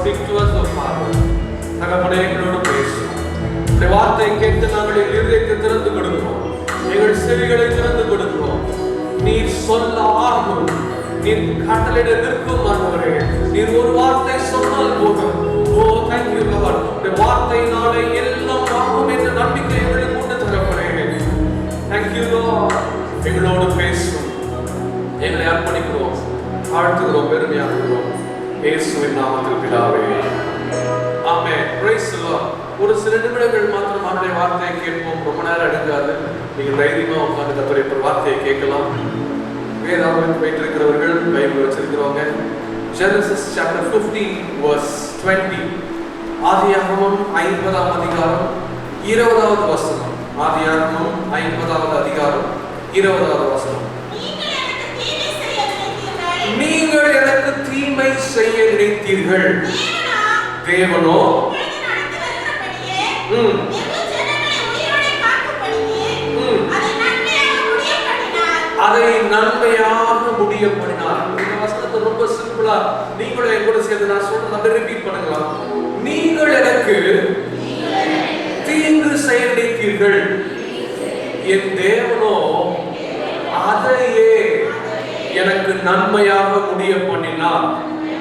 speak to us, O Father. தகப்பனே, எங்களோடு பேசும். உம்முடைய வார்த்தையை கேட்டு நாங்கள் எங்கள் இதயத்தை திறந்து கொடுக்கிறோம், எங்கள் செவிகளை திறந்து கொடுக்கிறோம். நீர் சொல்ல ஆகும், நீர் கட்டளையிட நிற்கும் ஆண்டவரே. நீர் ஒரு வார்த்தை சொன்னால் போதும். ஓ, thank you Lord. உம்முடைய வார்த்தையினாலே எல்லாம் ஆகும் என்ற நம்பிக்கை எங்களுக்கு உண்டு தகப்பனே. Thank you Lord. எங்களோடு பேசும். எங்களை அர்ப்பணிக்கிறோம், தாழ்த்துகிறோம், பெருமையாக்குகிறோம். இயேசுவின் நாமத்தில் பிதாவே, ஆமென். Praise the Lord. ஒரு சில நிமிடங்கள் மாத்திரம் அவருடைய வார்த்தையை கேட்போம். ரொம்ப நேரம் எடுக்காது. நீங்கள் தைரியமா உட்கார்ந்து கர்த்தருடைய வார்த்தையை கேட்கலாம். வேதாகமத்தை வைத்திருக்கிறவர்கள், பைபிள் வச்சிருக்கிறவங்க, Genesis chapter 15 verse 20. ஆதியாகமம் 50ஆம் அதிகாரம் 20வது வசனம். ஆதியாகமம் 50வது அதிகாரம் 20வது வசனம். நீங்கள் எனக்கு தீமை செய்ய நினைத்தீர்கள், தேவனோ அதை நன்மையாக முடிய பண்ணினார். இந்த வசனத்தை ரொம்ப சிம்பிளா நீங்களும் என் கூட சேர்ந்து நான் சொல்றேன், அதை ரிப்பீட் பண்ணுங்களா? நீங்கள் எனக்கு தீங்கு செய்ய நினைத்தீர்கள், என் தேவனோ அதையே எனக்கு நன்மையாக முடிய பண்ணினார்.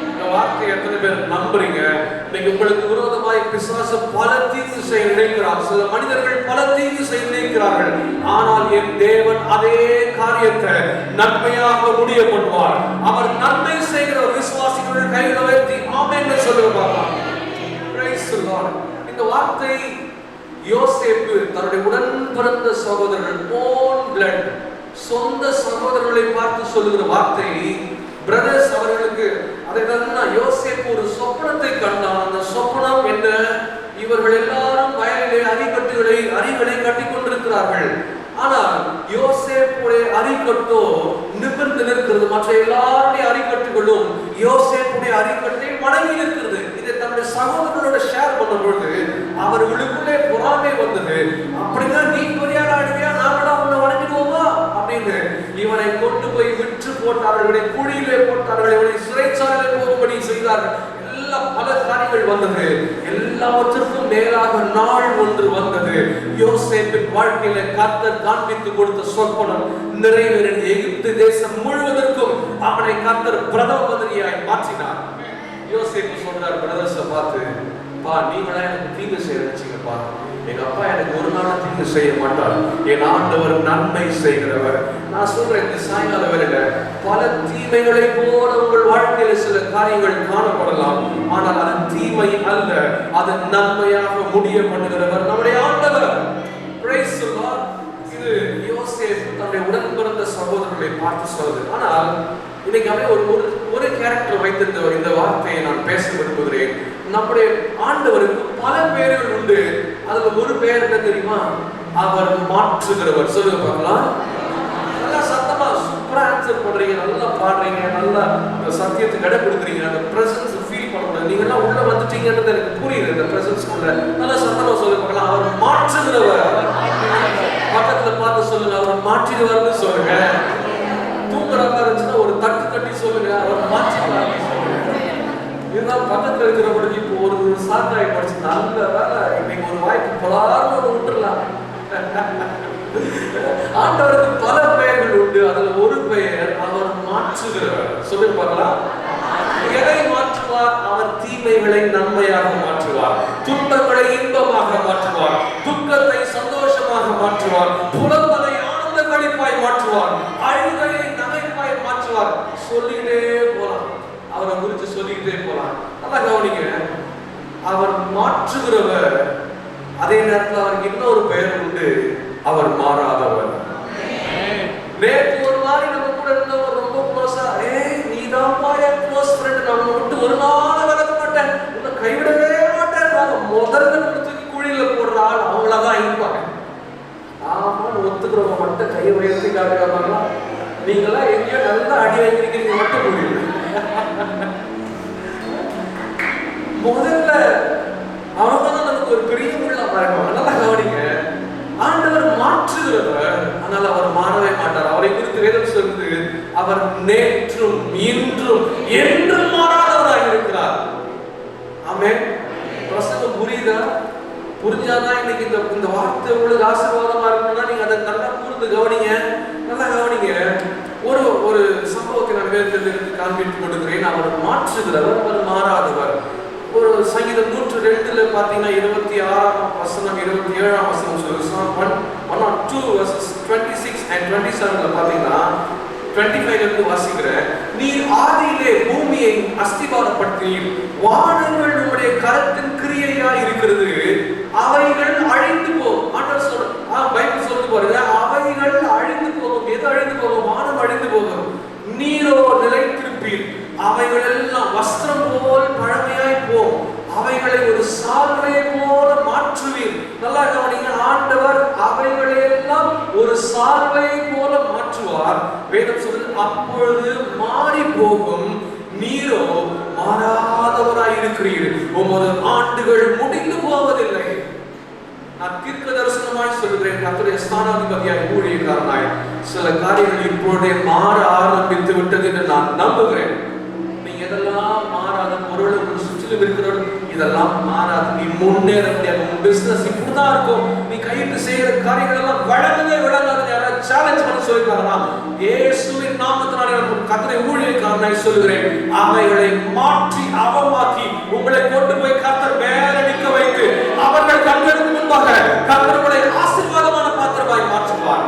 இந்த வார்த்தை எத்தனை பேர் நம்புறீங்க? இன்னைக்கு உங்களுக்கு விரோதமாய் பிசாசு பல தீங்கு செய்ய நினைக்கிறார், சில மனிதர்கள் பல தீங்கு செய்ய நினைக்கிறார்கள். ஆனால் என் தேவன் அதே காரியத்தை நன்மையாக முடிய பண்ணுவார். அவர் நன்மை செய்கிற விசுவாசிகள் கையில் வைத்து ஆமென் சொல்லுவாங்க. Praise the Lord. இந்த வார்த்தை யோசேப்பு தன்னுடைய உடன் பிறந்த சகோதரர்கள், own blood, சொந்த சகோதரர்களை பார்த்து சொல்லுகிற வார்த்தை. பிரதர்ஸ் அவர்களுக்கு அதை தான் யோசேப்பு ஒரு சொப்பனத்தை கண்டான். அந்த சொப்பனம் என்ன? இவர்கள் எல்லாரும் வயலிலே அரிகளை கட்டி கொண்டிருக்கிறார்கள். ஆனால் யோசேப்புடைய அரிக்கட்டோ நிமிர்ந்து நிற்கிறது, மற்ற எல்லாருடைய அரிக்கட்டுகளும் யோசேப்புடைய அரிக்கட்டை வணங்கி நிற்கிறது. இதை தன்னுடைய சகோதரர்களோட ஷேர் பண்ணும் பொழுது அவர்களுக்குள்ளே பொறாமை வந்தது. அப்படிதான் நீ பெரியார் ஆடுவியா, நாங்களாம் உன்னை வணங்கிடுவோமா அப்படின்னு இவனை கொண்டு போய் விற்று போட்டார்கள், இவனை குழியிலே போட்டார்கள், இவனை சிறைச்சாலையிலே போகும்படி செய்தார்கள். எல்லாம் பல காரியங்கள் வந்தது. எல்லாவற்றிற்கும் மேலாக நாள் ஒன்று வந்தது. யோசேப்பின் வாழ்க்கையில கர்த்தர் காண்பித்து கொடுத்த சொப்பனம் நிறைவேறியது. எகிப்து தேசம் முழுவதற்கும் அவனை கர்த்தர் பிரதம மந்திரியாய் மாற்றினார். யோசேப்பு சொல்றார் பிரதர்ஸை பார்த்து, பா, நீங்களா எனக்கு தீங்கு செய்ய நினைச்சீங்கப்பா, எங்க அப்பா எனக்கு ஒரு நாள் தீங்கு செய்ய மாட்டார், என் ஆண்டவர் நன்மை செய்கிறவர். நான் சொல்றேன், இந்த சாயங்கால வேளையில பல தீமைகளை போல உங்கள் வாழ்க்கையில சில காரியங்கள் காணப்படலாம். ஆனால் அது தீமை அல்ல, அது நன்மையாக முடிய பண்ணுகிறவர் நம்முடைய ஆண்டவர். Praise the Lord. இது யோசேப்பு தன்னுடைய உடன் பிறந்த சகோதரர்களை பார்த்து சொல்றது. ஆனால் இன்னைக்கு அவரே ஒரு கேரக்டர் வைத்திருந்தவர். இந்த வார்த்தையை நான் பேச விரும்புகிறேன். நம்முடைய ஆண்டவருக்கு பல பெயர்கள் உண்டு. அதுல ஒரு பெயர் என்ன தெரியுமா? அவர் மாற்றுகிறவர். சொல்லுங்க பார்க்கலாம். நல்லா சத்தமா சூப்பரா ஆன்சர் பண்றீங்க, நல்லா பாடுறீங்க, நல்லா அந்த சத்தியத்துக்கு இடம் கொடுக்குறீங்க. அந்த பிரசன்ஸ் ஃபீல் பண்ணணும். நீங்க எல்லாம் உள்ள வந்துட்டீங்கன்றது எனக்கு புரியுது. இந்த பிரசன்ஸ்க்குள்ள நல்லா சத்தமா சொல்லுங்க பார்க்கலாம். அவர் மாற்றுகிறவர். பக்கத்துல பார்த்து சொல்லுங்க, அவர் மாற்றிடுவார்னு சொல்லுங்க. தூங்குறதா இருந்துச்சுன்னா ஒரு தட்டு கட்டி சொல்லுங்க, அவர் மாற்றிடுவார். இதுதான் பக்கத்துல இருக்கிறவங்களுக்கு இப்போ ஒரு சாக்காய் படிச்சு நல்ல வேலை, இன்னைக்கு ஒரு வாய்ப்பு பலாரும் விட்டுடலாம். ஆண்டவருக்கு பல பெயர்கள் உண்டு. அதுல ஒரு பெயர் அவர் மாற்றுகிறவர். சொல்லி பார்க்கலாம். எதை மாற்றுவார்? அவர் தீமைகளை நன்மையாக மாற்றுவார், துன்பங்களை இன்பமாக மாற்றுவார், துக்கத்தை சந்தோஷமாக மாற்றுவார், புலம்பலை ஆனந்த களிப்பாய் மாற்றுவார், அழுகையை நகைப்பாய் மாற்றுவார். சொல்லிட்டே போலாம், அவரை குறித்து சொல்லிக்கிட்டே போலாம். நல்லா கவனிங்க, அவர் மாற்றுகிறவர். அதே நேரத்தில் அவருக்கு இன்னொரு பெயர் உண்டு, அவர் மாறாதவர். நேற்று ஒரு மாதிரி நம்ம கூட இருந்தவர் ரொம்ப க்ளோஸா, நீதான்ப்பா என் க்ளோஸ் ஃப்ரெண்ட், நம்ம விட்டு ஒரு நாள் விலக மாட்டேன், உன்னை கைவிடவே மாட்டேன், முதல்ல நம்ம தூக்கி குழியில போடுற ஆள் அவங்களதான் இருப்பாங்க. ஆமான்னு ஒத்துக்கிறவங்க மட்டும் கையை உயர்த்தி காட்டுறாங்களா? நீங்களாம் எங்கேயோ நல்லா அடி வைக்கிறீங்க மட்டும் புரியுது. முதல்ல அவங்க தான் நமக்கு ஒரு பெரிய முள்ளா பாருங்க. நல்லா கவனிங்க, ஆண்டவர் மாற்றுகிறவர், ஆனால் அவர் மாறவே மாட்டார். அவரை குறித்து வேதம் சொல்லுது, அவர் நேற்றும் இன்றும் என்றும் மாறாதவராக இருக்கிறார். புரிஞ்சாதான் இன்னைக்கு இந்த வார்த்தை உங்களுக்கு ஆசீர்வாதமா இருக்கணும்னா நீங்க அதை நல்லா கூர்ந்து கவனிங்க, நல்லா கவனிங்க. ஒரு சம்பவத்தை நான் வேதத்திலிருந்து காண்பித்து கொடுக்கிறேன். அவர் மாற்றுகிறவர், அவர் மாறாதவர். ஒரு சங்கீதம் 102 பாத்தீங்கன்னா 26ஆம் வசனம் 27ஆம் வசனம் சொல்லுது. Psalm 102 verses 26 and 27ல பாத்தீங்கன்னா 25 இருந்து வாசிக்கிறேன். நீர் ஆதியிலே பூமியை அஸ்திபாரப்படுத்தீர், வானங்கள் உம்முடைய கரத்தின் கிரியையா இருக்கிறது, அவைகள் அழிந்து போகும். ஆண்டவர் சொல்ற பைபிள் சொல்லுது பாருங்க, அவைகள் அழிந்து போகும். எது அழிந்து போகும்? வானம் அழிந்து போகும், நீரோ நிலைத்திருப்பீர். அவைகள் எல்லாம் வஸ்திரம் போல் பழமையாய் போகும், அவைகளை ஒரு சால்வை போல மாற்றுவீர். நல்லா கவனிங்க, ஆண்டவர் அவைகளை எல்லாம் ஒரு சால்வை போல மாற்றுவார். வேதம் சொல்றது அப்பொழுது மாறி போகும், நீரோ மாறாதவராய் இருக்கிறீர், உமது ஆண்டுகள் முடிந்து போவதில்லை. நான் தீர்க்க தரிசனமாய் சொல்கிறேன், கர்த்தருடைய ஸ்தானாதிபதியாய் ஊழியக்காரனாய் சில காரியங்கள் இப்பொழுதே மாற ஆரம்பித்து விட்டது என்று நான் நம்புகிறேன். நீங்க எதெல்லாம் மாறாத பொருள் சுற்றிலும் இருக்கிறோம், இதெல்லாம் மாறாது. நீ முன்னேற முடியாது. உன் பிசினஸ் இப்படிதான் இருக்கும். நீ கையிட்டு செய்யற காரியங்கள் எல்லாம் வழங்கவே விளங்காது. யாராவது சேலஞ்ச் பண்ணி சொல்லிருக்காங்களா? இயேசுவின் நாமத்தினாலே கர்த்தருடைய ஊழியக்காரனாய் சொல்கிறேன், அவைகளை மாற்றி அவமாக்கி உங்களை கொண்டு போய் கர்த்தர் மேல நிற்க வைத்து அவர்கள் கண்களுக்கு முன்பாக கர்த்தருடைய ஆசீர்வாதமான பாத்திரமாய் மாற்றுவார்.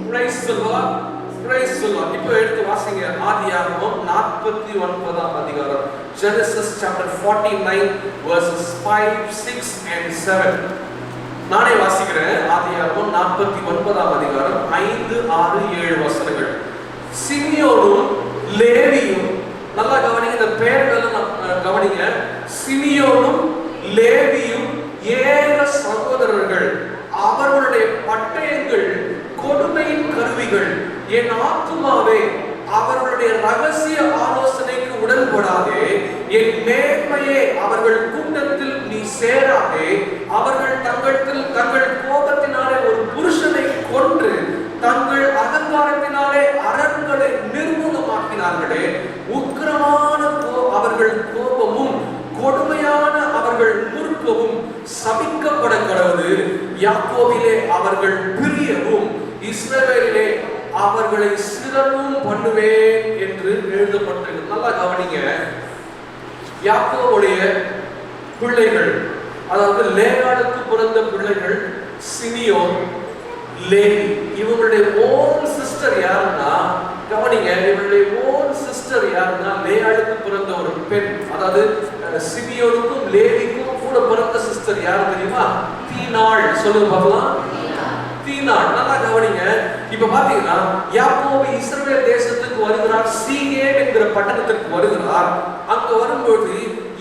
Praise the Lord, praise the Lord. இப்போ எடுத்து வாசிங்க ஆதியாகமம் 49ஆம் அதிகாரம், Genesis chapter 49 verses 5, 6 and 7. நானே வாசிக்கிறேன். ஆதியாகமம் 49ஆம் அதிகாரம் 5, 6, 7 வசனங்கள். சிமியோனும் லேவியும், நல்லா கவனிங்க, இந்த பெயர்களை கவனிங்க. சிமியோனும் லேவியும் ஏக சகோதரர்கள், அவர்களுடைய பட்டயங்கள் கொடுமையின் கருவிகள். என் ஆத்துமாவே அவர்களுடைய ரகசிய ஆலோசனைக்கு உடன்படாதே, என் மேன்மையே அவர்கள் கூட்டத்தில் நீ சேராதே. அவர்கள் தங்கள் கோபத்தினாலே ஒரு புருஷனை கொன்று தங்கள் அகங்காரத்தினாலே அரண்களை நிர்மூலமாக்கினார்களே. உக்கிரமான அவர்கள் கோபமும் கொடுமையான அவர்கள் முறுக்கவும் சபிக்கப்பட கடவுது. யாக்கோபிலே அவர்கள் பிரியவும் இஸ்ரவேலிலே அவர்களை சிதறவும் பண்ணுவேன் என்று எழுதப்பட்டிருக்கு. நல்லா கவனிங்க, யாக்கோபுடைய பிள்ளைகள், அதாவது லேயாளுக்கு பிறந்த பிள்ளைகள் சிமியோன், லேவி. இவங்களுடைய ஓன் சிஸ்டர் யாருன்னா, கவனிங்க, இவங்களுடைய ஓன் சிஸ்டர் யாருன்னா லேயாளுக்கு பிறந்த ஒரு பெண். அதாவது சிமியோனுக்கும் லேவிக்கும் கூட பிறந்த சிஸ்டர் யாரு தெரியுமா? தீனாள். சொல்லுங்க பார்க்கலாம். தீனாள். நல்லா கவனிங்க. இப்ப பாத்தீங்கன்னா யாக்கோபு இஸ்ரவேல் தேசத்துக்கு வருகிறார், சீகேம் என்கிற பட்டணத்திற்கு வருகிறார். அங்க வரும்போது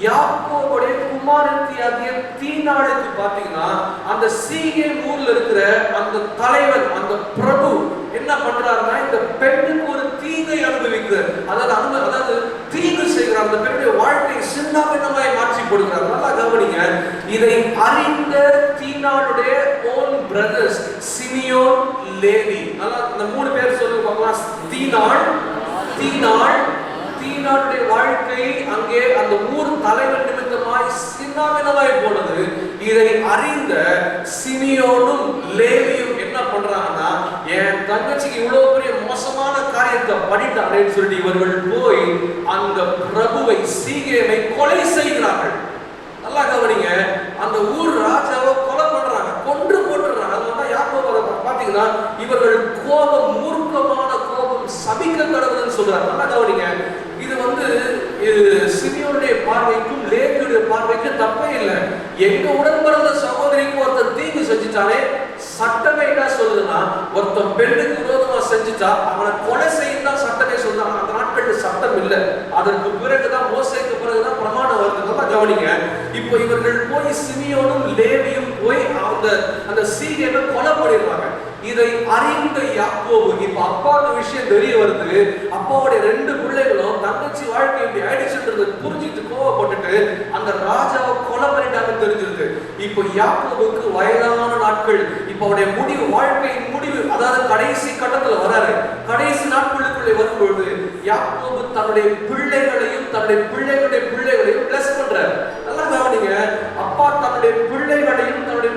யாக்கோபுடைய குமாரத்தியாகிய தீனாளுக்கு பாத்தீங்கன்னா அந்த சீகேம் ஊர்ல இருக்கிற அந்த தலைவன், அந்த பிரபு என்ன பண்றாருன்னா இந்த பெண்ணுக்கு ஒரு தீங்கை அனுபவிக்கிறார். அதாவது தீங்கு செய்கிறார். அந்த பெண்ணுடைய வாழ்க்கை சின்னாபின்னமாய் மாற்றி போடுகிறார். நல்லா கவனிங்க. இதை அறிந்த தீனாளுடைய ஓன் பிரதர்ஸ் சிமியோன், லேவி. நல்லா இந்த 3 பேர் சொல்லுங்க பார்க்கலாம். தீனாளுடைய வாழ்க்கை அங்கே அந்த ஊர் தலைவன் நிமித்தமாய் சின்னாபின்னமாய் போனது. இதை அறிந்த சிமியோனும் லேவியும் என்ன பண்றாங்கன்னா, என் தங்கச்சிக்கு இவ்வளவு பெரிய மோசமான காரியத்தை பண்ணிட்டாரேன்னு சொல்லிட்டு இவர்கள் போய் அந்த பிரபுவை சீகேமை கொலை செய்கிறார்கள். நல்லா கவனிங்க, அந்த ஊர் ராஜாவை கொலை பண்றாங்க, கொன்று போட்டுறாங்க. அதனால யாக்கோபு பாத்தீங்கன்னா இவர்கள் கோபம், மூர்க்கமான கோபம், சபிக்க கடவுள்னு சொல்றாங்க. நல்லா கவனிங்க. இது சிமியோனுடைய பார்வைக்கும் லேவியுடைய பார்வைக்கும் தப்பே இல்லை. எங்க உடன் பிறந்த சகோதரிக்கு ஒருத்தர் தீங்கு செஞ்சுட்டாலே சட்டமே என்ன சொல்லுதுன்னா, ஒருத்தன் பெண்ணுக்கு விரோதமா செஞ்சுட்டா அவனை கொலை செய்யலாம் சட்டமே சொல்றாங்க. அந்த நாட்களுக்கு சட்டம் இல்லை. அதற்கு பிறகுதான், மோசேக்கு பிறகுதான் பிரமாணம் வருது. நல்லா கவனிங்க. இப்போ இவர்கள் போய் சிமியோனும் லேவியும் போய் அந்த சீகேமை கொலை பண்ணிடுவாங்க. இதை அறிந்த யாக்கோபு, இப்ப அப்பாவுக்கு விஷயம் தெரிய வருது. அப்பாவுடைய 2 பிள்ளைகளும் தங்கச்சி வாழ்க்கை இப்படி ஆயிடுச்சுன்றது புரிஞ்சுட்டு கோவப்பட்டுட்டு அந்த ராஜாவை கொலை பண்ணிட்டாங்கன்னு தெரிஞ்சிருது. இப்போ யாக்கோபுக்கு வயதான நாட்கள். இப்ப அவருடைய முடிவு, வாழ்க்கையின் முடிவு, அதாவது கடைசி கட்டத்துல வராரு. கடைசி நாட்களுக்குள்ளே வரும்பொழுது யாக்கோபு தன்னுடைய பிள்ளைகளையும் தன்னுடைய பிள்ளைகளுடைய பிள்ளைகளையும் பிளஸ் பண்றாரு. நல்லா கவனிங்க. அப்பா தன்னுடைய பிள்ளைகளையும் தன்னுடைய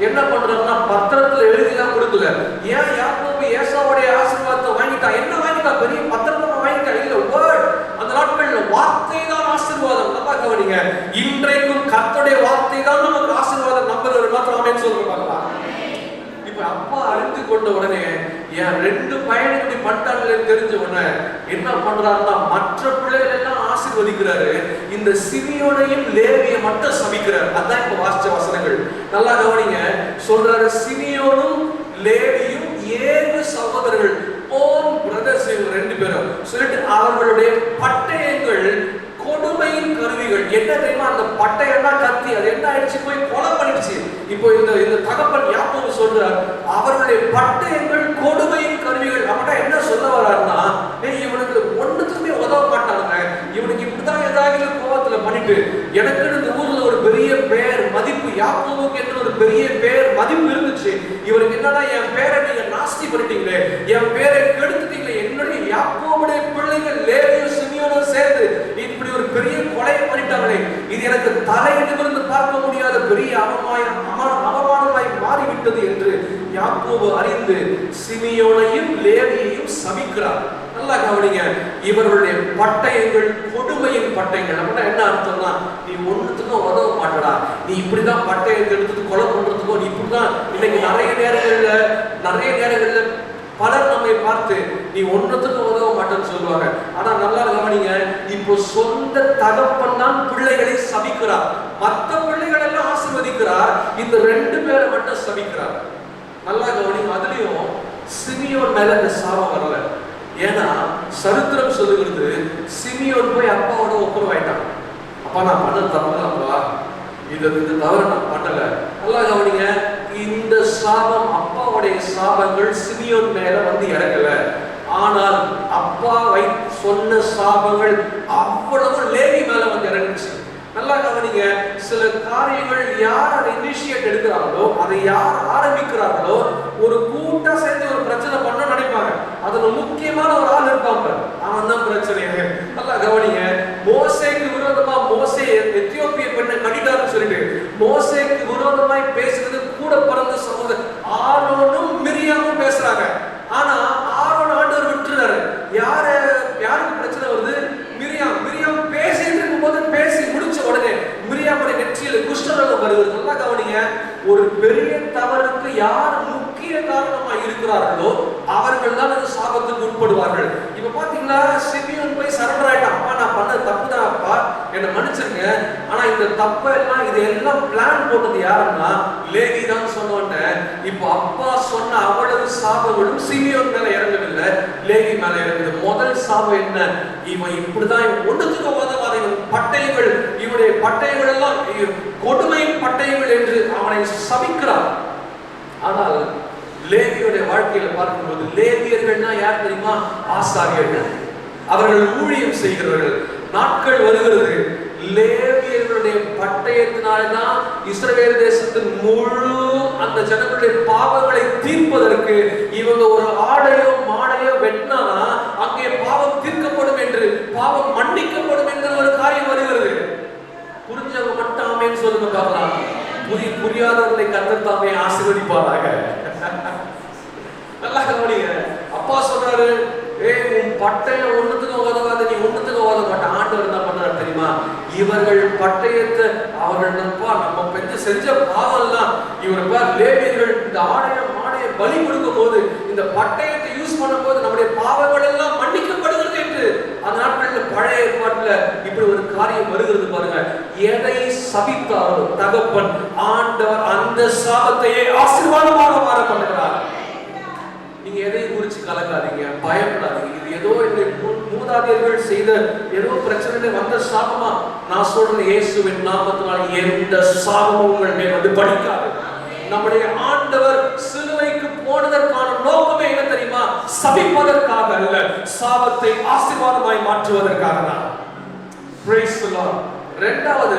என்ன பண்றாங்கன்னா பத்திரத்துல எழுதிலாம் கொடுக்கல. ஏன் யாக்கோபு ஏசாவுடைய ஆசீர்வாதத்தை வாங்கிட்டான்? என்ன வாங்கிட்டான்? பெரிய பத்திரத்தை வாங்கிட்டான் இல்ல, வேர்ட். அந்த நாட்கள்ல வார்த்தை தான் ஆசீர்வாதம். நல்லா கவனிங்க, இன்றைக்கும் கர்த்தருடைய வார்த்தை தான் நமக்கு ஆசீர்வாதம். நம்பர் மாத்திரம் ஆமென் சொல்லுங்க பார்க்கலாம். இப்ப அப்பா அறிந்து கொண்ட உடனே என் 2 பையனுக்கு பண்ணிட்டாங்களேன்னு தெரிஞ்ச உடனே என்ன பண்றாருன்னா மற்ற பிள்ளைகள் எல்லாம் ஆசீர்வதிக்கிறாரு, இந்த சிமியோனையும் லேவியை மட்டும் சபிக்கிறார். அதான் இப்ப வாசிச்ச வசனங்கள். நல்லா கவனிங்க, சொல்றாரு சிமியோனும் லேவியும் 7 சகோதரர்கள், ஓன் பிரதர்ஸ், 2 பேரும் சொல்லிட்டு அவர்களுடைய பட்டயங்கள் கொடுமையின் கருவிகள். என்ன தெரியுமா? அந்த பட்டயம்லாம் கத்தி அது என்ன ஆயிடுச்சு, போய் கொலை பண்ணிடுச்சு. இப்போ இந்த தகப்பன் யாக்கோபு சொல்றார், அவர்களுடைய பட்டயங்கள் கொடுமையின் கருவிகள். அப்படின்னா என்ன சொல்ல வர்றாருன்னா, இவனுக்கு ஒண்ணுத்துக்குமே உதவ மாட்டாங்க, இவனுக்கு இப்படிதான் ஏதாவது கோபத்துல பண்ணிட்டு எனக்கு இந்த ஊர்ல ஒரு பெரிய பேர் மதிப்பு, யாக்கோபுக்கு என்று ஒரு பெரிய பேர் மதிப்பு இருந்துச்சு, இவருக்கு என்னன்னா என் பேரை நீங்க நாஸ்தி பண்ணிட்டீங்களே, என் பேரை கெடுத்துட்டீங்களே, என்னுடைய யாக்கோபுடைய பிள்ளைகள் லேவியும் சிமியோனும் சேர்ந்து இப்படி ஒரு பெரிய கொலை பண்ணிட்டாங்களே, இது எனக்கு தலையிலிருந்து பார்க்க முடியாத பெரிய அவமானமாய் மாறிவிட்டது என்று யாக்கோபு அறிந்து சிமியோனையும் லேவியையும் சபிக்கிறார். நல்லா கவனிங்க, இவர்களுடைய பட்டயங்கள் கொடுமையின் பட்டயங்கள். அப்படின்னா என்ன அர்த்தம்னா, நீ ஒண்ணுத்துக்கும் உதவ மாட்டடா, நீ இப்படிதான் பட்டயத்தை எடுத்துட்டு கொலை பண்றதுக்கோ, நீ இப்படிதான். இன்னைக்கு நிறைய நேரங்கள்ல பலர் நம்மை பார்த்து நீ ஒன்றுத்துக்கு உதவ மாட்டேன்னு சொல்லுவாங்க. ஆனா நல்லா கவனிங்க, இப்போ சொந்த தகப்பன் தான் பிள்ளைகளை சபிக்கிறார், மற்ற பிள்ளைகள் எல்லாம் ஆசீர்வதிக்கிறார், இந்த 2 பேரை மட்டும் சபிக்கிறார். நல்லா கவனிங்க, அதுலயும் சிமியோன் மேல இந்த சாபம் வரல. ஏன்னா சரித்திரம் சொல்லுகிறது, சிமியோன் போய் அப்பாவோட ஒப்புரவாயிட்டான். அப்பா நான் பண்ண தப்புதான்ப்பா, இந்த தவறு நான் பண்ணல. நல்லா கவனிங்க, இந்த சாபம் அப்பாவுடைய சாபங்கள் சிமியோன் மேல வந்து இறங்கல. ஆனால் அப்பாவை சொன்ன சாபங்கள் அவ்வளவு லேவி மேல வந்து இறங்குச்சு. நல்லா கவனிங்க, சில காரியங்கள் யார் அதை இனிஷியேட் எடுக்கிறாங்களோ, அதை யார் ஆரம்பிக்கிறார்களோ, ஒரு கூட்டா சேர்ந்து ஒரு பிரச்சனை பண்ண நினைப்பாங்க. அதுல முக்கியமான ஒரு ஆள் இருப்பாங்க, அவன் தான் பிரச்சனை. நல்லா கவனிங்க, மோசேக்கு விரோதமா மோசே எத்தியோப்பிய பெண்ணை கடிட்டாருன்னு சொல்லிட்டு மோசேக்கு விரோதமாய் பேசுறது கூட பிறந்த சகோதரர் ஆரோனும் மிரியாமும் பேசுறாங்க. ஆனா ஆரோன் ஆண்டவர் விட்டுறாரு. யாருக்கு பிரச்சனை வருது? மிரியாம் பேசிட்டு இருக்கும் போது பேசி முடிச்ச உடனே மிரியாமுடைய நெற்றியில குஷ்டரோகம் வருது. நல்லா கவனிங்க, ஒரு பெரிய தவறுக்கு யார் முக்கிய காரணமா இருக்கிறார்களோ அவர்கள் தான் அந்த சாபத்துக்கு உட்படுவார்கள். இப்ப பாத்தீங்களா, சிமியோன் போய் சரண்டர் ஆயிட்டான். அப்பா நான் பண்ண தப்பு தான், அப்பா என்ன மன்னிச்சிருங்க. ஆனா இந்த தப்ப எல்லாம் இதெல்லாம் பிளான் போட்டது யாருன்னா லேவி தான் சொன்னோன்னு. இப்போ அப்பா சொன்ன அவ்வளவு சாபங்களும் சிமியோன் மேல இறங்கவில்லை, லேவி மேல இறங்குது. முதல் சாபம் என்ன? இவன் இப்படிதான், இவன் ஒன்றுத்துக்கு உதவாத, இவன் பட்டயங்கள், இவனுடைய பட்டயங்கள் எல்லாம் கொடுமையின் பட்டயங்கள் என்று அவனை சபிக்கிறார். ஆனால் லேவியுடைய வாழ்க்கையில பார்க்கும்போது லேவியர்கள்னா யார் தெரியுமா? ஆசாரியர்கள். அவர்கள் ஊழியம் செய்கிறவர்கள். நாட்கள் வருகிறது, லேவியர்களுடைய பட்டயத்தினால்தான் இஸ்ரவேல் தேசத்தின் முழு அந்த ஜனங்களுடைய பாவங்களை தீர்ப்பதற்கு இவங்க ஒரு ஆடையோ மாடையோ வெட்டினா அங்கே பாவம் தீர்க்கப்படும் என்று, பாவம் மன்னிக்கப்படும் என்ற ஒரு காரியம் வருகிறது. புரிஞ்சவங்க மட்டும் ஆமென் சொல்லுங்க பார்க்கலாம். புரியாதவர்களை கர்த்தர் தாமே ஆசீர்வதிப்பாராக. நல்லா கவனிங்க, அப்பா சொல்றாரு, உன் பட்டயம் ஒண்ணுத்துக்கு உதவாத, நீ ஒண்ணுத்துக்கு உதவ மாட்ட. ஆண்டவர் என்ன பண்றாரு தெரியுமா? இவர்கள் பட்டயத்தை அவர்கள் நம்ம பெற்று செஞ்ச பாவம் எல்லாம் இவர் லேவியர்கள் இந்த ஆடைய பலி கொடுக்கும் போது, இந்த பட்டயத்தை யூஸ் பண்ணும் போது நம்முடைய பாவங்கள் எல்லாம் மன்னிக்கப்படுகிறது என்று அந்த நாட்களில் பழைய ஏற்பாட்டுல இப்படி ஒரு காரியம் வருகிறது பாருங்க. எதை சபித்தாரோ தகப்பன், ஆண்டவர் அந்த சாபத்தையே ஆசீர்வாதமாக மாற பண்ணுகிறார். நீங்க எதையும் குறிச்சு கலக்காதீங்க, பயப்படாதீங்க. இது ஏதோ மூதாதையர்கள் செய்த ஏதோ பிரச்சனையில வந்த சாபமா? நான் சொல்றேன், இயேசுவின் நாமத்தினால் எந்த சாபமும் உங்கள் மேல் வந்து படிக்காது. நம்முடைய ஆண்டவர் சிலுவைக்கு போனதற்கான நோக்கமே என்ன தெரியுமா? சபிப்பதற்காக அல்ல, சாபத்தை ஆசீர்வாதமாய் மாற்றுவதற்காக தான். Praise the Lord. இரண்டாவது,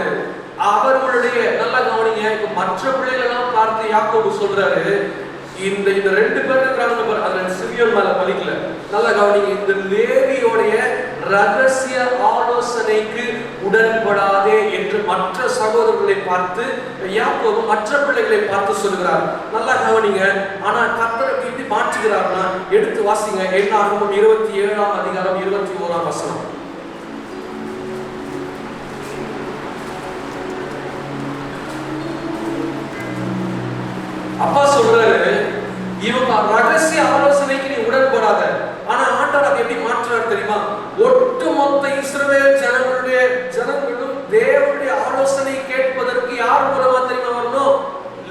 அவர்களுடைய நல்ல கவனிங்க, இப்ப மற்ற பிள்ளைகள் எல்லாம் பார்த்து யாக்கோபு சொல்றாரு, இந்த 2 பேர் இருக்காங்க பாரு, அதுல சிமியோன் மேல பலிக்கல. நல்லா கவனிங்க, இந்த லேவியோடைய ரகசிய ஆலோசனைக்கு உடன்படாதே என்று மற்ற சகோதரர்களை பார்த்து யாக்கோபு மற்ற பிள்ளைகளை பார்த்து சொல்கிறார். நல்லா கவனிங்க. ஆனா கர்த்தர் எப்படி மாற்றுகிறார்னா, எடுத்து வாசிங்க. என்னாகமம் 27ஆம் அதிகாரம் 21ஆம் வசனம். அப்பா சொல்றாரு, இவங்க ரகசிய ஆலோசனைக்கு நீ உடன்படாத. ஆனா ஆண்டவர் அதை எப்படி மாற்றுறாரு தெரியுமா? ஒட்டுமொத்த இஸ்ரவேல் ஜனங்களும் தேவனுடைய ஆலோசனை கேட்பதற்கு யார் மூலமா தெரியுமா வரணும்?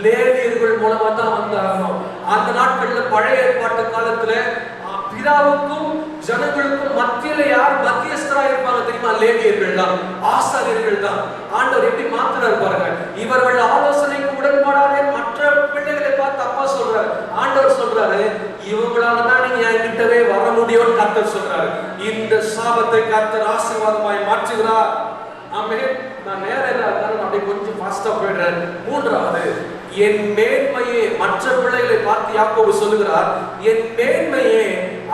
லேவியர்கள் மூலமா தான் வந்தாகணும். அந்த நாட்கள்ல பழைய ஏற்பாட்டு காலத்துல பிதாவுக்கும் ஜனங்களுக்கும் மத்தியில யார் மத்தியஸ்தரா இருப்பாங்க தெரியுமா? லேவியர்கள் தான், ஆசாரியர்கள் தான். ஆண்டவர் எப்படி மாத்துறாரு பாருங்க. இவர்கள் ஆலோசனைக்கு உடன்படாதே மற்ற பிள்ளைகளை பார்த்து அப்பா சொல்றாரு. ஆண்டவர் சொல்றாரு, இவங்களாலதான் நீங்க என்கிட்டவே வர முடியும்னு கர்த்தர் சொல்றாரு. இந்த சாபத்தை கர்த்தர் ஆசீர்வாதமாய் மாற்றுகிறார். ஆமென். நான் நேரம் இருந்தாலும் அப்படியே கொஞ்சம் ஃபாஸ்டா போயிடுறேன். மூன்றாவது, என் மேன்மையே, மற்ற பிள்ளைகளை பார்த்து யாக்கோபு சொல்லுகிறார், என் மேன்மையே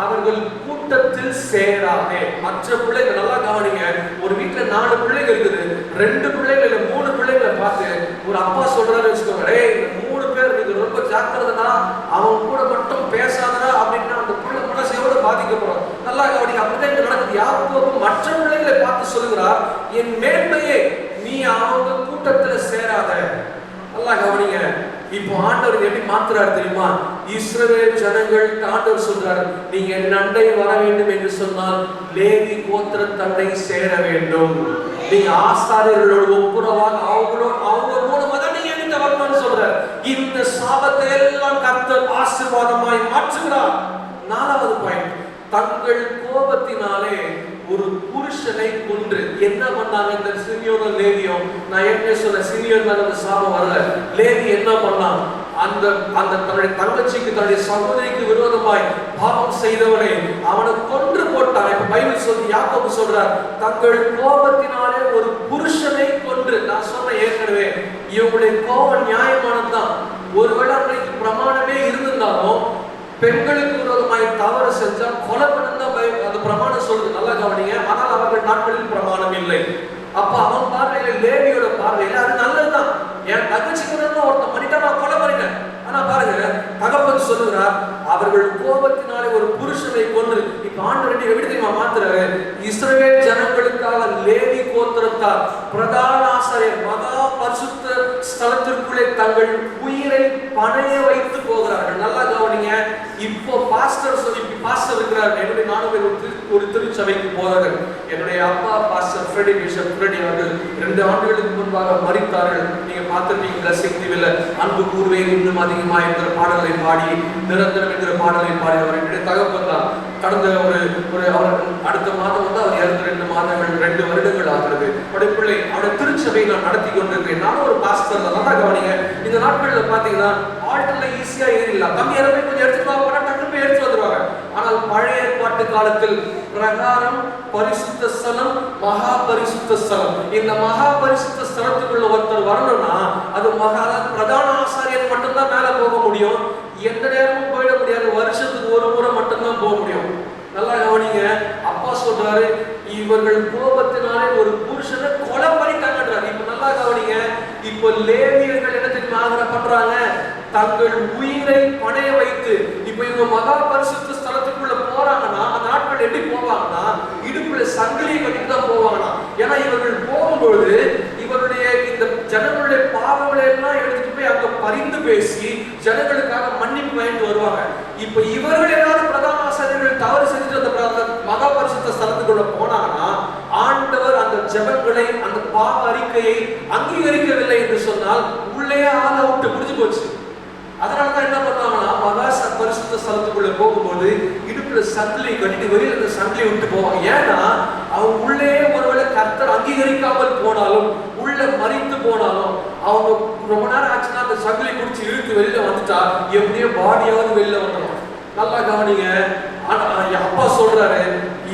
அவர்கள் கூட்டத்தில் சேராதே. மற்ற பிள்ளைகள் நல்லா கவனிங்க. ஒரு வீட்டுல 4 பிள்ளைகள் இருக்குது. 2 பிள்ளைகள் இல்ல 3 பிள்ளைகளை பார்த்து ஒரு அப்பா சொல்றாரு வச்சுக்கோங்க, இந்த 3 பேர் நீங்க ரொம்ப ஜாக்கிரதா, அவன் கூட மட்டும் பேசாதடா அப்படின்னா அந்த பிள்ளை மனசு எவ்வளவு பாதிக்கப்படும். நல்லா கவனிங்க. அப்படிதான் இங்க நடக்குது. யாக்கோபு மற்ற பிள்ளைகளை பார்த்து சொல்லுகிறார், என் மேன்மையே நீ அவங்க கூட்டத்துல சேராத. நல்லா கவனிங்க. இப்போ ஆண்டவர் எப்படி மாத்துறாரு தெரியுமா? இஸ்ரவேல் ஜனங்கள் ஆண்டவர் சொல்றாரு, நீங்க நண்டை வர வேண்டும் என்று சொன்னால் லேவி கோத்திர தண்டை சேர வேண்டும். நீங்க ஆசாரியர்களோடு ஒப்புரவாக அவங்க மூலமா தான் நீங்க என்கிட்ட வரணும்னு சொல்றாரு. இந்த சாபத்தை எல்லாம் கர்த்தர் ஆசீர்வாதமாய் மாற்றுகிறார். 4வது பாயிண்ட், தங்கள் கோபத்தினாலே ஒரு புருஷனை கொன்று என்ன பண்ணாங்க இந்த சிமியோனும் லேவியும்? நான் ஏற்கனவே சொன்ன சிமியோன் மேல அந்த சாபம் வரல. லேவி என்ன பண்ணான்? அந்த தன்னுடைய தங்கச்சிக்கு, தன்னுடைய சகோதரிக்கு விரோதமாய் பாவம் செய்தவனை அவனை கொன்று போட்டான். இப்ப பைபிள் சொல்லி யாக்கோபு சொல்றார், தங்கள் கோபத்தினாலே ஒரு புருஷனை கொன்று. நான் சொன்ன ஏற்கனவே இவங்களுடைய கோபம் நியாயமானதுதான். ஒருவேளை அன்றைக்கு பிரமாணமே இருந்திருந்தாலும் பெண்களுக்கு விரோதமாய் தவறு செஞ்சா கொலை பண்ணதான் அந்த பிரமாணம் சொல்றது. நல்லா கவனிங்க. ஆனால் அவர்கள் நாட்களில் பிரமாணம் இல்லை. அப்ப அவன் பார்வையில, லேவியோட பார்வையில அது நல்லதுதான். என் தங்கச்சிக்கு ஒருத்தன் பண்ணிட்டா நான் கொலை பண்ணிட்டேன். ஆனா பாருங்க, தகப்பன் சொல்லுகிறார், அவர்கள் கோபத்தினாலே ஒரு புருஷனை கொன்று. இப்ப ஆண்டவர் எப்படி தெரியுமா மாத்துறாரு? இஸ்ரவேல் ஜனங்களுக்காக லேவி கோத்திரத்தார் பிரதான ஆசாரியர் மகா பரிசுத்த ஸ்தலத்திற்குள்ளே தங்கள் உயிரை பணைய வைத்து போகிறார்கள். நல்லா கவனிங்க. இப்போ பாஸ்டர் சொல்லி பாஸ்டர் இருக்கிறார். என்னுடைய நானும் ஒரு திருச்சபைக்கு போறார்கள். என்னுடைய அப்பா பாஸ்டர் ஃப்ரெடி பிஷப் ஃப்ரெடி அவர்கள் 2 ஆண்டுகளுக்கு முன்பாக மரித்தார்கள். நீங்க பார்த்திருப்பீங்க. பிளஸிங் டிவில அன்பு கூர்வேன் இன்னும் அதிகமாக என்கிற பாடலை பாடி, நிரந்தரம் என்கிற பாடலை பாடி அவர் என்னுடைய தகப்பன் தான். கடந்த அவர் அடுத்த மாதம் வந்து அவர் இறந்து 2 மாதங்கள் 2 வருடங்கள் ஆகிறது. அவருடைய பிள்ளை அவருடைய திருச்சபை நான் நடத்தி கொண்டிருக்கிறேன். நானும் ஒரு பாஸ்டர் தான். நல்லா கவனிங்க. இந்த நாட்கள்ல பாத்தீங்கன்னா ஆல்டர்ல ஈஸியா ஏறிடலாம். கம்மி இறமை கொஞ்சம் எடுத்துட்டு போனா டக்குனு போய் எடுத்து வந்துருவாங்க. ஆனால் பழைய ஏற்பாட்டு காலத்தில் பிரகாரம் பரிசுத்த ஸ்தலம், மகா பரிசுத்த ஸ்தலம். இந்த மகா பரிசுத்த ஸ்தலத்துக்குள்ள ஒருத்தர் வரணும்னா அது பிரதான ஆசாரியர் மட்டும்தான் மேல போக முடியும். எந்த நேரமும் போயிட முடியாது. வருஷத்துக்கு ஒரு முறை மட்டும்தான் போக முடியும். நல்லா கவனிங்க. அப்பா சொல்றாரு, இவர்கள் கோபத்தினாலே ஒரு புருஷனை கொலை பண்ணிட்டாங்கன்றாரு. இப்ப நல்லா கவனிங்க. இப்போ லேவியர்கள் என்ன தெரியுமா பண்றாங்க? தங்கள் உயிரை பணைய வைத்து. இப்ப இவங்க மகா பரிசுத்த ஸ்தலத்துக்குள்ள போறாங்கன்னா அந்த நாட்கள் எப்படி போவாங்கன்னா இடுப்புல சங்கிலியை கட்டிட்டு தான் போவாங்கன்னா. ஏன்னா இவர்கள் போகும்போது இவருடைய இந்த ஜனங்களுடைய பாவங்களை எல்லாம் எடுத்துட்டு போய் அங்க பரிந்து பேசி ஜனங்களுக்காக மன்னிப்பு வாங்கிட்டு வருவாங்க. இப்ப இவர்கள் ஏதாவது பிரதான ஆசாரியர்கள் தவறு செஞ்சுட்டு அந்த மகா பரிசுத்த ஸ்தலத்துக்குள்ள போனாங்கன்னா ஆண்டவர் அந்த ஜெபங்களை, அந்த பாவ அறிக்கையை அங்கீகரிக்கவில்லை என்று சொன்னால் உள்ளே ஆள விட்டு முடிஞ்சு போச்சு. அதனாலதான் என்ன பண்ணுவாங்கன்னா மகா பரிசுத்த ஸ்தலத்துக்குள்ள போகும்போது இடுப்புல சங்கிலி கட்டிட்டு வெளியில அந்த சங்கிலி விட்டு போவாங்க. ஏன்னா அவங்க உள்ளே ஒருவேளை கர்த்தர் அங்கீகரிக்காமல் போனாலும், உள்ள மறித்து போனாலும், அவங்க ரொம்ப நேரம் ஆச்சுன்னா அந்த சங்கிலி குடிச்சு இழுத்து வெளியில வந்துட்டா எப்படியோ பாடியாவது வெளியில வந்துடும். நல்லா கவனிங்க. அப்பா சொல்றாரு,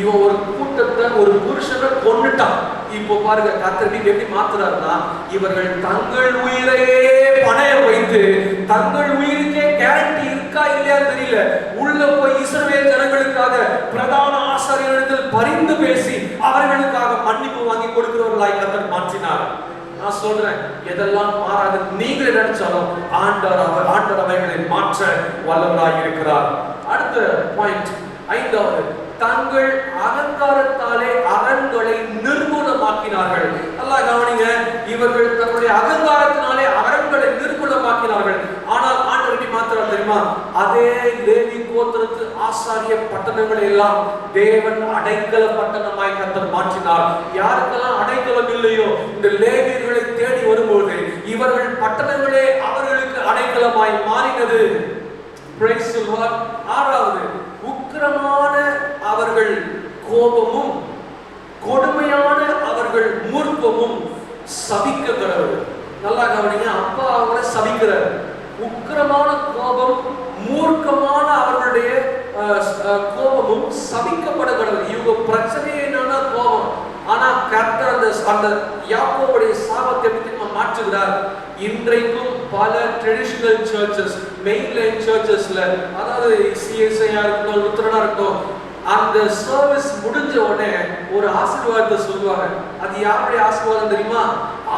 இவன் ஒரு கூட்டத்தை, ஒரு புருஷனை கொன்னுட்டான். இப்போ பாருங்க கர்த்தர் எப்படி மாத்துறாருன்னா, இவர்கள் தங்கள் உயிரையே பணைய வைத்து, தங்கள் உயிருக்கே கேரண்டி இருக்க இருக்கா இல்லையா தெரியல, உள்ள போய் இஸ்ரவேல் ஜனங்களுக்காக பிரதான ஆசாரியர்களிடத்தில் பரிந்து பேசி அவர்களுக்காக மன்னிப்பு வாங்கி கொடுக்கிறவர்களாய் கர்த்தர் மாற்றினார். நான் சொல்றேன், எதெல்லாம் மாறாது நீங்களே நினைச்சாலும் ஆண்டவர் அவைகளை மாற்ற வல்லவராய் இருக்கிறார். அடுத்த பாயிண்ட், ஐந்தாவது, தங்கள் அகங்காரத்தாலே அரண்களை நிர்மூலமாக்கினார்கள். நல்லா கவனிங்க, இவர்கள் தங்களுடைய அகங்காரத்தினாலே அரண்களை நிர்மூலமாக்கினார்கள். ஆனால் ஆண்டவர் எப்படி மாத்திரம் தெரியுமா? அதே லேவி கோத்திரத்து ஆசாரிய பட்டணங்களை எல்லாம் தேவன் அடைக்கல பட்டணமாய் கர்த்தர் மாற்றினார். யாருக்கெல்லாம் அடைக்கலம் இல்லையோ இந்த லேவியர்களை தேடி வரும்போது இவர்கள் பட்டணங்களே அவர்களுக்கு அடைக்கலமாய் மாறினது. Praise the Lord. ஆறாவது, உக்கிரமான அவர்கள் கோபமும் கொடுமையான அவர்கள் மூர்க்கமும் சபிக்க கடவுள். நல்லா கவனிங்க, அப்பா அவங்களை சபிக்கிறார். உக்கிரமான கோபம், மூர்க்கமான அவர்களுடைய கோபமும் சபிக்கப்பட கடவுள். இவங்க பிரச்சனையே என்னன்னா கோபம். ஆனா கர்த்தர் அந்த யாக்கோபுடைய சாபத்தை மாற்றுகிறார். இன்றைக்கும் பல ட்ரெடிஷனல் சர்ச்சஸ், மெயின்லைன் சர்ச்சஸ்ல, அதாவது சிஎஸ்ஐயா இருக்கட்டும், லுத்தரனா இருக்கட்டும், அந்த சர்வீஸ் முடிஞ்ச உடனே ஒரு ஆசீர்வாதத்தை சொல்லுவாங்க. அது யாருடைய ஆசீர்வாதம் தெரியுமா?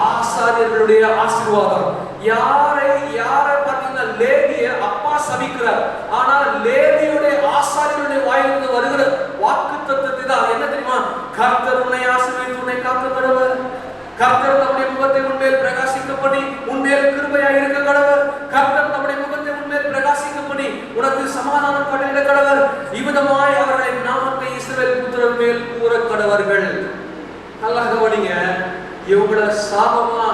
ஆசாரியர்களுடைய ஆசீர்வாதம். யாரை பார்த்தீங்கன்னா லேவிய அப்பா சபிக்கிறார். ஆனா லேவியுடைய ஆசாரியர்களுடைய வாயிலிருந்து வருகிற வாக்குத்தத்தத்தை தான் என்ன தெரியுமா? கர்த்தர் உன்னை ஆசீர்வதித்து உன்னை காக்க கடவுள். கர்த்தர் தம்முடைய முகத்தை உன்மேல் பிரகாசிக்கப்படி உன்மேல் கிருபையாய் இருக்க கடவுள். கர்த்தர் தம்முடைய முகத்தை உன்மேல் பிரகாசிக்கப்படி உனக்கு சமாதானம் கட்டளையிட கடவுள். இவ்விதமாய் அவர்களின் நாமத்தை இஸ்ரவேல் புத்திரர் மேல் கூற கடவர்கள். நல்லா கவனிங்க, இவங்கள சாபமா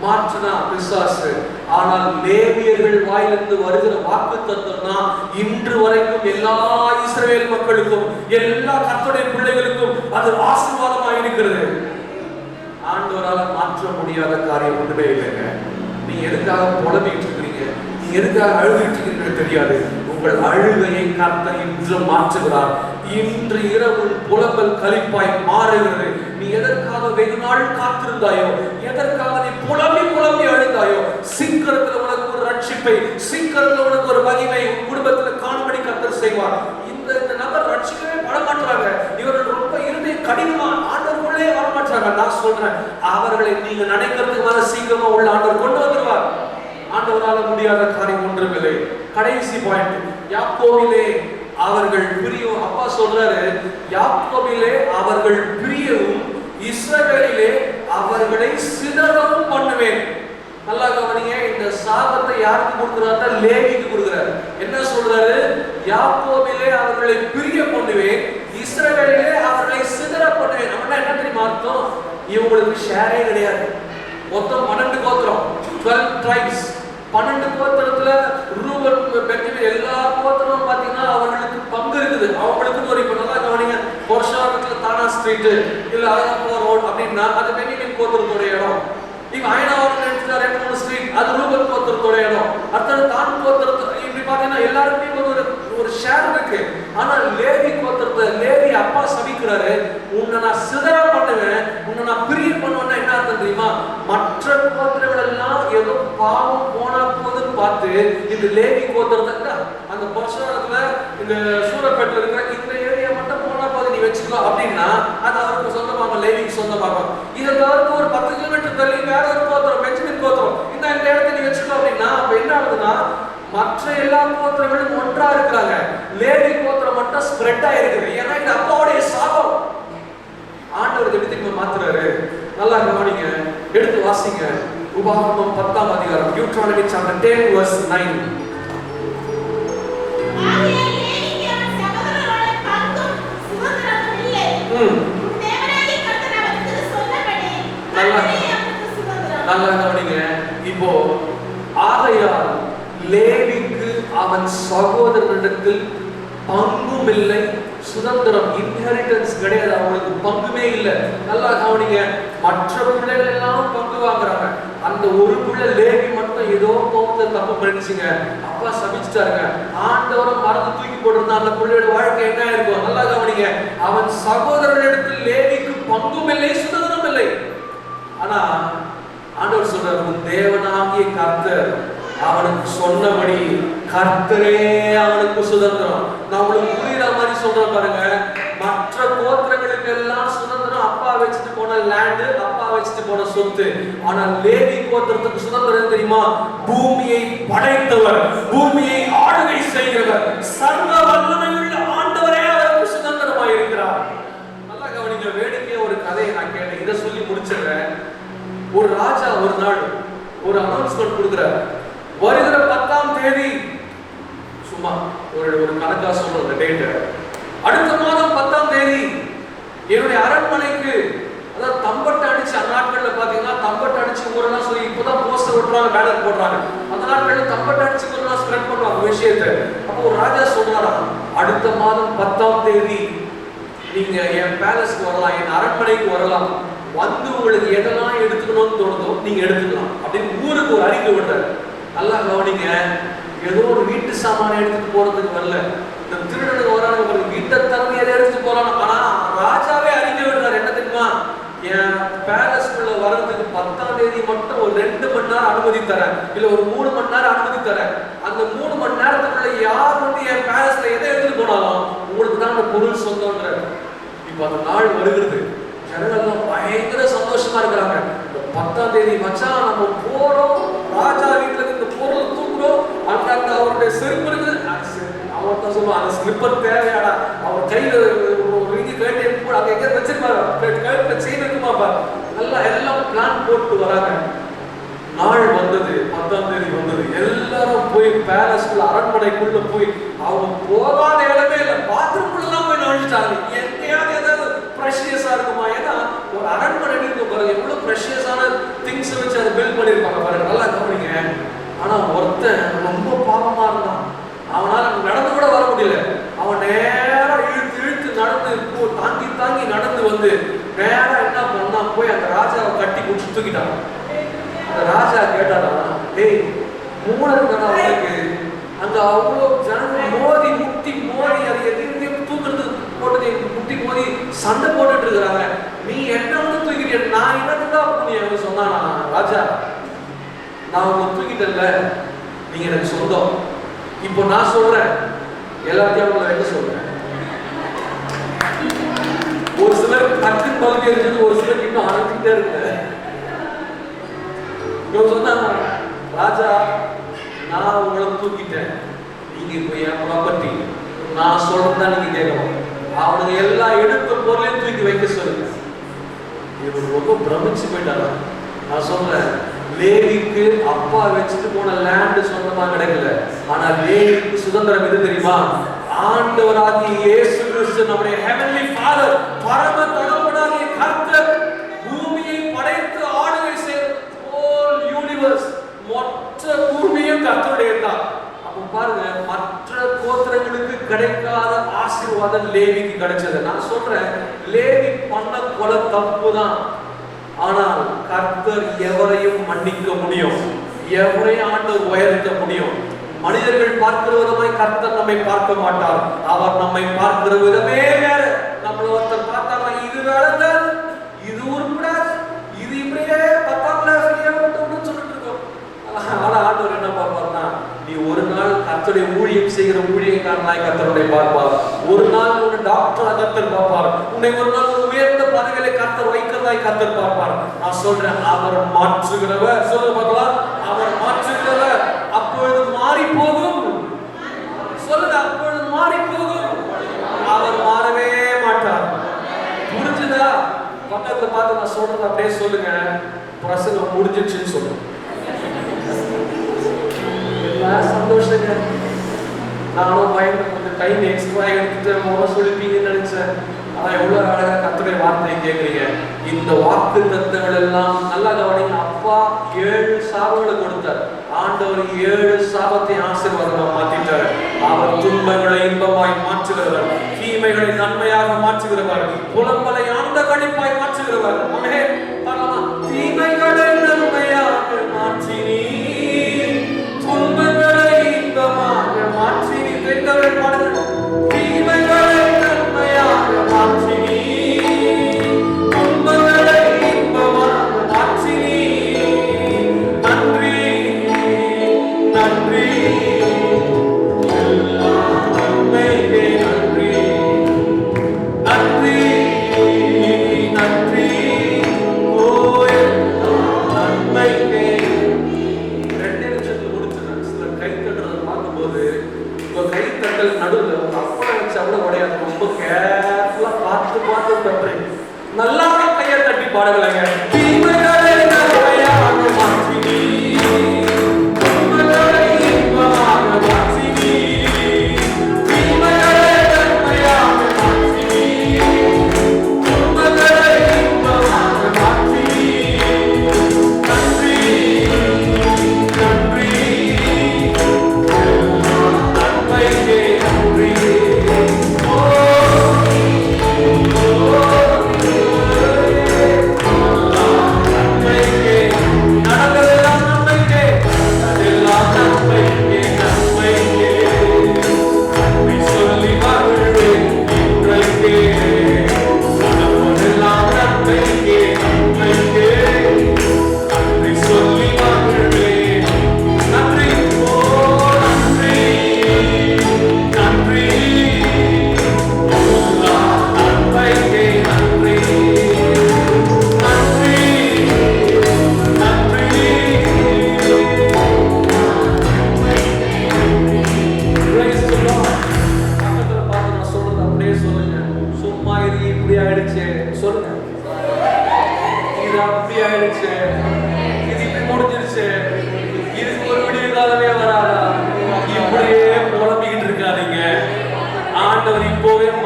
மாற்றினா பிசாசு. ஆனால் லேவியர்கள் வாயிலிருந்து வருகிற வாக்குத்தத்தம் தான் இன்று வரைக்கும் எல்லா இஸ்ரவேல் மக்களுக்கும், எல்லா கர்த்தருடைய பிள்ளைகளுக்கும் அது ஆசீர்வாதமாக இருக்கிறது. ஆண்டவரால் மாற்ற முடியாத காரியம் ஒன்றுமே இல்லைங்க. நீங்க எதுக்காக புலம்பிட்டு இருக்கிறீங்க, நீங்க எதுக்காக அழுதுட்டு இருக்கீங்கன்னு தெரியாது. உங்கள் அழுகையை கர்த்தர் இன்று மாற்றுகிறார். இன்று இரவு புலம்பல் களிப்பாய் மாறுகிறது. நீ எதற்காக வெகு நாள் காத்திருந்தாயோ, எதற்காக நீ புலம்பி புலம்பி அழுந்தாயோ, சீக்கிரத்தில் உனக்கு ஒரு ரட்சிப்பை, சீக்கிரத்தில் உனக்கு ஒரு மகிமை உன் குடும்பத்தில் காணும்படி கர்த்தர் செய்வார். இந்த நபர் ரட்சிக்கவே பட மாட்டாங்க, இவர்கள் ரொம்ப இருதய கடினமா ஆண்டவர்களே வர மாட்டாங்க. நான் சொல்றேன், அவர்களை நீங்க நினைக்கிறதுக்கு மேல சீக்கிரமா உள்ள ஆண்டவர் கொண்டு வந்துருவார். ஆண்டவரால முடியாத காரியம் ஒன்றுமில்லை. கடைசி பாயிண்ட், யாக்கோபிலே அவர்கள் பிரியும். அப்பா சொல்றாரு, யாக்கோபிலே அவர்கள் பிரியவும் இஸ்ரவேலிலே அவர்களை சிதறவும் பண்ணுவேன். நல்லா கவனிங்க, இந்த சாபத்தை யாருக்கு கொடுக்கிறார்? லேவிக்கு கொடுக்கிறார். என்ன சொல்றாரு? யாக்கோபிலே அவர்களை பிரிய பண்ணுவேன், இஸ்ரவேலிலே அவர்களை சிதற பண்ணுவேன். அப்படின்னா என்ன தெரியுமா அர்த்தம்? இவங்களுக்கு ஷேரே கிடையாது. மொத்தம் 12 கோத்திரம், 12 tribes. 12 கோத்திரத்துல ரூபன், பென்யமீன் எல்லா கோத்திரமும் பாத்தீங்கன்னா அவர்களுக்கு பங்கு இருக்குது. அவங்களுக்கு ஒரு, இப்ப நல்லா கவனிங்க, பொர்ஷாவத்துல தானா ஸ்ட்ரீட் இல்ல அழகப்பா ரோட் அப்படின்னா அது பென்யமீன் கோத்திரத்துடைய இடம். இவங்க ஐநாவரம் நினைச்சுட்டா 2-3 ஸ்ட்ரீட், அது ரூபன் கோத்திரத்துடைய இடம். அடுத்தது தான் கோத்திரத்து, இப்படி பாத்தீங்கன்னா எல்லாருமே ஒரு ஷேர் இருக்கு. ஆனா லேவி கோத்திரத்தை லேவி அப்பா சபிக்கிறாரு, உன்னை நான் சிதற பண்ணுவேன், உன்னை நான் பிரிய பண்ணுவேன்னா என்ன அர்த்தம் தெரியுமா? மற்ற கோத்திரங்கள் எல்லாம் ஏதோ பாவம் போனா போதுன்னு பார்த்து இந்த லேவி கோத்திரத்தை அந்த பொருஷத்துல இந்த சூரப்பேட்டில் இருக்கிற இந்த ஏரியா மட்டும் போனா போது நீ வச்சுக்கோ அப்படின்னா அது அவருக்கு சொந்தமாக, லேவிக்கு சொந்தமாக. இதை தவிர்த்து ஒரு 10 கிலோமீட்டர் தள்ளி வேற ஒரு கோத்திரம், பெஞ்சமின் கோத்திரம், இந்த இடத்த நீ வச்சுக்கோ அப்படின்னா அப்ப என்ன ஆகுதுன்னா மற்ற எல்லா கோத்திரங்களும் ஒன்றா இருக்கிறாங்க, லேவி கோத்திரம் மட்டும் ஸ்ப்ரெட் ஆயிருக்குது. ஏன்னா இது அப்பாவுடைய சாபம். ஆண்டவர் எப்படி மாத்துறாரு? நல்லா கவனிங்க, எடுத்து வாசிங்க. உபாகமம் 10ஆம் அதிகாரம், டியூட்ரானமி சாப்டர் 10 verse 9. நல்லா கவனிங்க. இப்போ ஆகையால் லேவிக்கு அவன் சகோதரனிடத்தில் பங்கும் இல்லை, சுதந்திரம், இன்ஹெரிட்டன்ஸ் கிடையாது, அவங்களுக்கு பங்குமே இல்லை. நல்லா கவனிங்க, மற்ற பிள்ளைகள் எல்லாம் பங்கு வாங்குறாங்க. அந்த ஒரு பிள்ளை லேவி மட்டும் ஏதோ கோபத்தை தப்பு பண்ணிச்சுங்க, அப்பா சபிச்சுட்டாருங்க, ஆண்டவரும் மறந்து தூக்கி போட்டிருந்தா அந்த பிள்ளையோட வாழ்க்கை என்ன இருக்கும்? நல்லா கவனிங்க, அவன் சகோதரனிடத்தில் லேவிக்கு பங்கும் இல்லை, சுதந்திரம் இல்லை. ஆனா ஆண்டவர் சொல்றாரு, உன் தேவனாகிய கர்த்தர் அவனுக்கு சொன்னபடி கர்த்தரே அவனுக்கு சுதந்திரம். நான் உங்களுக்கு புரியுற மாதிரி சொல்றேன் பாருங்க. மற்ற கோத்திரங்களுக்கு எல்லாம் சுதந்திரம் அப்பா வச்சுட்டு போன லேண்டு, அப்பா வச்சுட்டு போன சொத்து. ஆனா லேவி கோத்திரத்துக்கு சுதந்திரம் தெரியுமா? பூமியை படைத்தவர், பூமியை ஆளுகை செய்கிறவர், சர்வ வல்லமையுள்ள ஆண்டவரே அவருக்கு சுதந்திரமாக இருக்கிறார். நல்லா கவனிங்க. வேடிக்கையா ஒரு கதையை நான் கேட்டேன், இதை சொல்லி முடிச்சிடுறேன். ஒரு ராஜா ஒரு நாள் ஒரு அனௌன்ஸ்மெண்ட் கொடுக்கிறார். வருகிற 10ஆம் தேதி, சும்மா ஒரு கணக்கா சொல்ற டேட், அடுத்த மாதம் 10ஆம் தேதி என்னுடைய அரண்மனைக்கு, அதாவது தம்பட்டை அடிச்சு, அந்த நாட்கள்ல பாத்தீங்கன்னா தம்பட்டை அடிச்சு ஊரெல்லாம் சொல்லி இப்பதான் போஸ்டர் ஒட்டுறாங்க, பேனர் போடுறாங்க. அந்த நாட்கள்ல தம்பட்டை அடிச்சு ஊரெல்லாம் ஸ்ப்ரெட் பண்ணுவாங்க விஷயத்தை. அப்போ ஒரு ராஜா சொல்றாராம், அடுத்த மாதம் 10ஆம் தேதி நீங்க என் பேலஸ்க்கு வரலாம், என் அரண்மனைக்கு வரலாம், வந்து உங்களுக்கு எதெல்லாம் எடுத்துக்கணும்னு தோணுதோ நீங்க எடுத்துக்கலாம் அப்படின்னு ஊருக்கு ஒரு அறிக்கை விடுறாரு. நல்லா கவனிங்க. ஏதோ ஒரு வீட்டு சாமான எடுத்துட்டு போறதுக்கு வரல. இந்த திருடனுக்கு வரானுங்க பாருங்க, வீட்டை திறந்து எதை எடுத்துட்டு போறாங்க. ஆனா ராஜாவே அறிக்கை விடுறாரு, என்ன தெரியுமா? என் பேலஸ்குள்ள வர்றதுக்கு 10ஆம் தேதி மட்டும் ஒரு 2 மணி நேரம் அனுமதி தரேன், இல்ல ஒரு 3 மணி நேரம் அனுமதி தரேன். அந்த 3 மணி நேரத்துக்குள்ள யார் வந்து என் பேலஸ்ல எதை எடுத்துட்டு போனாலும் உங்களுக்கு தான் அந்த பொருள் சொந்தம்ன்ற. இப்ப அந்த நாள் வருகிறது. ஜனங்கள்லாம் பயங்கர சந்தோஷமா இருக்கிறாங்க. 10ஆம் தேதி மச்சான் நம்ம போறோம், ராஜா வீட்டுல இந்த பொருள் தூக்குறோம், அந்த அவருடைய செருப்பு இருக்குது, அவர் தான் சொல்லுவான் அந்த ஸ்லிப்பர் தேவையாடா, அவர் கையில வீதி கேட்டு கூட அங்க எங்க வச்சிருப்பாரு, கழுத்துல செயின் இருக்குமா பாரு. நல்லா எல்லாம் பிளான் போட்டு வராங்க. நாள் வந்தது, 10ஆம் தேதி வந்தது. எல்லாரும் போய் பேலஸ்குள்ள அரண்மனைக்குள்ள போய் அவங்க போகாத இடமே இல்லை, பாத்ரூம்குள்ளதான் போய் நுழைஞ்சிட்டாங்க. எங்கேயாவது ஏதாவது ப்ரெஷியஸா இருக்குமா? ஏன்னா ஒரு அரண்மனை இருக்கு பாருங்க, எவ்வளவு ப்ரெஷியஸான திங்ஸ் வச்சு அதை பில்ட் பண்ணிருப்பாங்க பாருங்க. நல்லா கவனிங்க. ஆனா ஒருத்தன் ரொம்ப பாவமா இருந்தான். அவனால நடந்து கூட வர முடியல. அவன் நேரம் இழுத்து இழுத்து நடந்து தாங்கி தாங்கி நடந்து வந்து நேரம் என்ன பண்ணா, போய் அந்த ராஜாவை கட்டி குடிச்சு தூக்கிட்டான். அந்த ராஜா கேட்டாரா, டேய் மூளை இருக்கா அவனுக்கு? அங்க அவ்வளோ ஜனங்கள் மோதி முட்டி மோதி அது எதையும் தூக்குறதுக்கு போட்டு முட்டி மோதி சண்டை போட்டுட்டு இருக்கிறாங்க, நீ என்ன வந்து தூக்கிட்டிய? நான் என்னதுதான் பண்ணி அவங்க சொன்னானா, ராஜா நான் உங்க தூக்கிட்டேன்ல, நீங்க எனக்கு சொந்தம். இப்போ நான் சொல்றேன், எல்லாத்தையும் அவங்களை வைக்க சொல்றேன். ஒரு சிலர் டக்குன்னு பகுதி இருந்தது, ஒரு சிலர் இன்னும் அழைச்சிட்டே இருக்கு. சொன்னாங்க, ராஜா நான் உங்களை தூக்கிட்டேன், நீங்க இப்போ என் ப்ராப்பர்ட்டி, நான் சொல்றதா நீங்க கேட்கணும். அவனுக்கு எல்லா எடுத்த பொருளையும் தூக்கி வைக்க சொல்லுங்க. இவர் ரொம்ப பிரமிச்சு போயிட்டாரா. நான் சொல்றேன், லேவிக்கு அப்பா வச்சுட்டு போன லேண்ட் சொந்தமா கிடைக்கல. ஆனா லேவிக்கு சுதந்திரம் எது தெரியுமா? ஆண்டவராகிய இயேசு கிறிஸ்து, நம்முடைய ஹெவன்லி ஃபாதர், பரம தகப்பனாகிய கர்த்தர், பூமியை படைத்து ஆளுகை செய்த ஹோல் யூனிவர்ஸ், மொத்த பூமியும் கர்த்தருடையதுதான். அப்ப பாருங்க, மற்ற கோத்திரங்களுக்கு கிடைக்காத ஆசீர்வாதம் லேவிக்கு கிடைச்சது. நான் சொல்றேன், லேவி பண்ண கொலை தப்புதான். ஆனால் கர்த்தர் எவரையும் மன்னிக்க முடியும், எவரையும் ஆண்டவர் உயர்த்த முடியும். மனிதர்கள் பார்க்கிற விதமாய் கர்த்தர் நம்மை பார்க்க மாட்டார். அவர் நம்மை பார்க்கிற விதமே வேற. நம்மள ஒருத்தர் பார்த்தாங்க, இது வேலைதான், இது உருப்படாது, இது இப்படியே 10ஆம் கிளாஸ் சொல்லிட்டு இருக்கோம். ஆனா ஆண்டவர் என்ன பார்ப்பார்னா, நீ ஒரு நாள் கர்த்தருடைய ஊழியம் செய்கிற ஊழியக்காரனாய் கர்த்தருடைய பார்ப்பார். ஒரு நாள் உன்னை டாக்டரா கர்த்தர் பார்ப்பார். உன்னை ஒரு நாள் உயர்ந்த பதவியிலே கர்த்தர் வைக்கிறதாய் கர்த்தர் பார்ப்பார். நான் சொல்றேன், அவர் மாற்றுகிறவர். சொல்லுங்க பார்க்கலாம், அவர் மாற்றுகிறவர். அப்பொழுது மாறி போகும். சொல்லுங்க, அப்பொழுது மாறி போகும். அவர் மாறவே மாட்டார். புரிஞ்சுதா? பக்கத்துல பார்த்து நான் சொல்றது அப்படியே சொல்லுங்க, பிரசங்கம் முடிஞ்சிச்சுன்னு சொல்லுங்க. சந்தோஷங்க. நானும் பயந்து கொஞ்சம் டைம் எக்ஸ்ட்ரா எடுத்துட்டு சொல்லிப்பீங்கன்னு நினைச்சேன். ஆனா எவ்வளவு அழகா கர்த்தருடைய வார்த்தையை கேட்குறீங்க. இந்த வாக்கு தத்தங்கள் எல்லாம் நல்லா கவனிங்க. அப்பா 7 சாபங்களை கொடுத்தார். ஆண்டவர் 7 சாபத்தை ஆசீர்வாதமா மாத்திட்டார். அவர் துன்பங்களை இன்பமாய் மாற்றுகிறவர், தீமைகளை நன்மையாக மாற்றுகிறவர், புலம்பலை ஆனந்த கழிப்பாய் மாற்றுகிறவர். தீமைகளை நன்மையாக மாற்றினீ, துன்பங்களை இன்பமாக மாற்றினீ. தீமைகளை நன்மையாக மாற்றினீ, துன்பங்களை இன்பமாக மாற்றினீ. நன்றி அப்பளம் வச்சு அவ்வளோ உடையாது. ரொம்ப கேர்ஃபுல்லா பார்த்து பார்த்து தட்டுறேன். நல்லா கையை தட்டி பாடலாங்க. தீமைகளை நன்மையாக மாற்றினீ, தீமைகளை இன்பமாக மாற்றினீ, தீமைகளை நன்மையாக மாற்றினீ, தீமைகளை இன்பமாக மாற்றினீ. நன்றி நன்றி நன்மைக்கே நன்றி.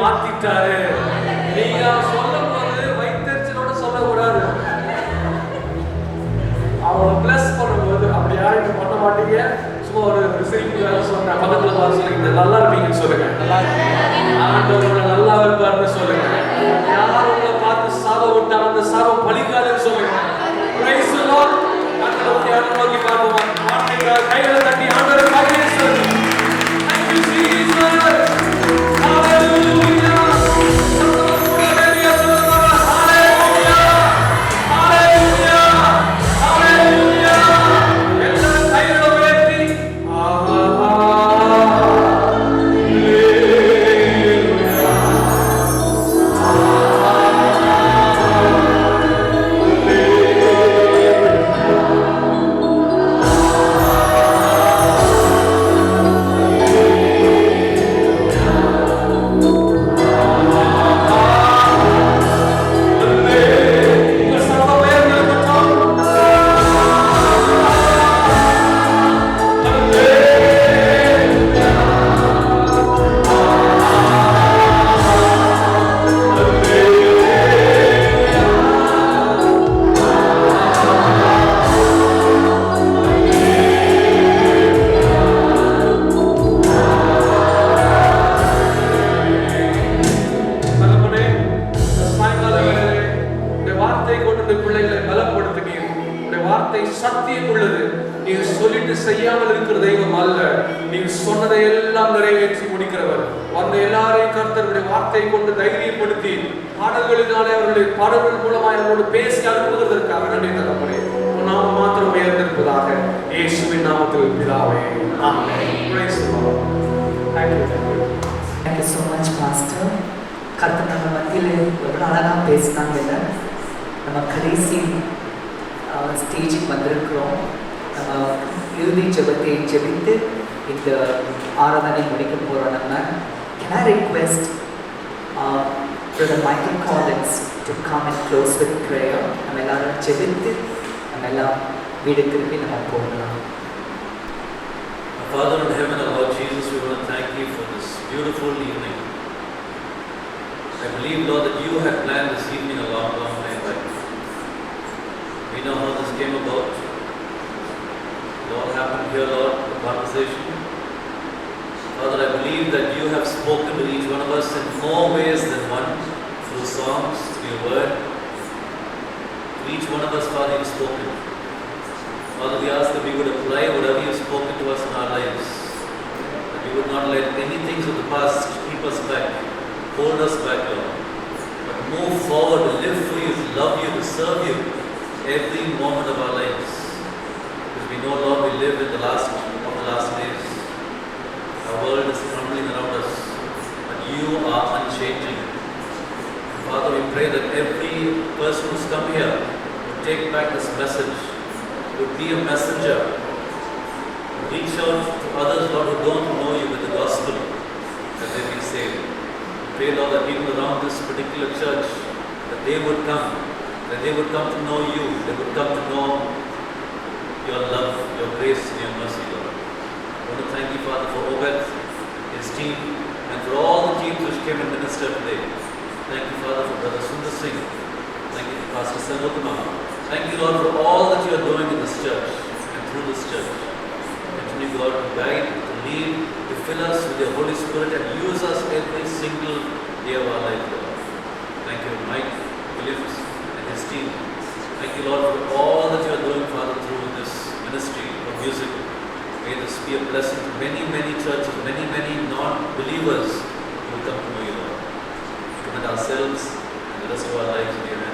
மாத்திட்டாரு. நீங்க சொல்லும் போது வைத்தறிச்சலோட சொல்லக்கூடாது. அவங்களை பிளஸ் பண்ணும்போது அப்படி யாரும் பண்ண மாட்டீங்க. சும்மா ஒரு சிரிப்பு சொன்ன பக்கத்துல பார்த்து சொல்லுங்க, நல்லா இருப்பீங்கன்னு சொல்லுங்க. ஆண்டவரோட நல்லா இருப்பாருன்னு சொல்லுங்க. யார் உங்களை பார்த்து சாபம் விட்டா அந்த சாபம் பலிக்காதுன்னு சொல்லுங்க. Praise the Lord. ஆண்டவரை நோக்கி பார்ப்போம். வார்த்தைகளை கையில தட்டி ஆண்டவரை கையில சொல்லுங்க. Thank you Jesus. Hallelujah. சத்தியம் உள்ளது. நீங்க சொல்லிட்டு செய்யாமல் இருக்கிற தெய்வம் அல்ல. நீங்க சொன்னதை எல்லாம் நிறைவேற்றி முடிக்கிறவர். வந்த எல்லாரையும் கர்த்தருடைய வார்த்தையை கொண்டு தைரியப்படுத்தி பாடல்களினாலே அவர்களுடைய பாடல்கள் மூலமாக அவர்களோடு பேசி அனுப்புவதற்காக நன்றி தகப்பனே. நாம மாத்திரம் உயர்ந்திருப்பதாக இயேசுவின் நாமத்தில் பிதாவே. ஆமென். Praise the Lord. Thank you. Thank you so much, Pastor. கர்த்தர் நம்ம மத்தியில் எவ்வளோ அழகாக பேசினாங்கல்ல. நம்ம கடைசி ஸ்டேஜுக்கு வந்திருக்கிறோம். நம்ம இறுதி ஜெபத்தை ஜெபித்து இந்த ஆராதனை முடிக்க போகிறோம். நம்ம Can I request Brother Michael Collins to come and close with prayer? நம்ம எல்லாரும் ஜெபித்து நம்ம எல்லாம் வீடு திருப்பி நம்ம போகலாம். Father in heaven, our Lord Jesus, we want to thank you for this beautiful evening. I believe, Lord, that you had planned this evening a long, long time back. We know how this came about. What happened here, Lord, the conversation. Father, I believe that you have spoken to each one of us in more ways than one, through songs, through your word. To each one of us, Father, you have spoken. Father, we ask that we would apply whatever you have spoken to us in our lives. That we would not let anything of the past keep us back, hold us back, Lord. But move forward to live for you, to love you, to serve you every moment of our lives. Because we know, Lord, we live in the last of the last days. Our world is crumbling around us, but you are unchanging. Father, we pray that every person who's come here would take back this message, would be a messenger, reach out to others, Lord, who don't know you with the gospel. that they be saved. Pray, Lord, that people around this particular church, that they would come to know you, they would come to know your love, your grace, and your mercy, Lord. I want to thank you, Father, for Obed, his team, and for all the teams which came and ministered today. Thank you, Father, for Brother Sundar Singh. Thank you for Pastor Sarvotama. Thank you, Lord, for all that you are doing in this church and through this church. Continue, God, to guide, to lead, to fill us with your Holy Spirit and use us every single day of our life, Lord. Thank you, Mike Williams and his team. Thank you, Lord, for all that you are doing, Father, through this ministry of music. May this be a blessing to many, many churches, many, many non-believers who will come to know you, Lord. Commit ourselves and the rest of our lives in your hands.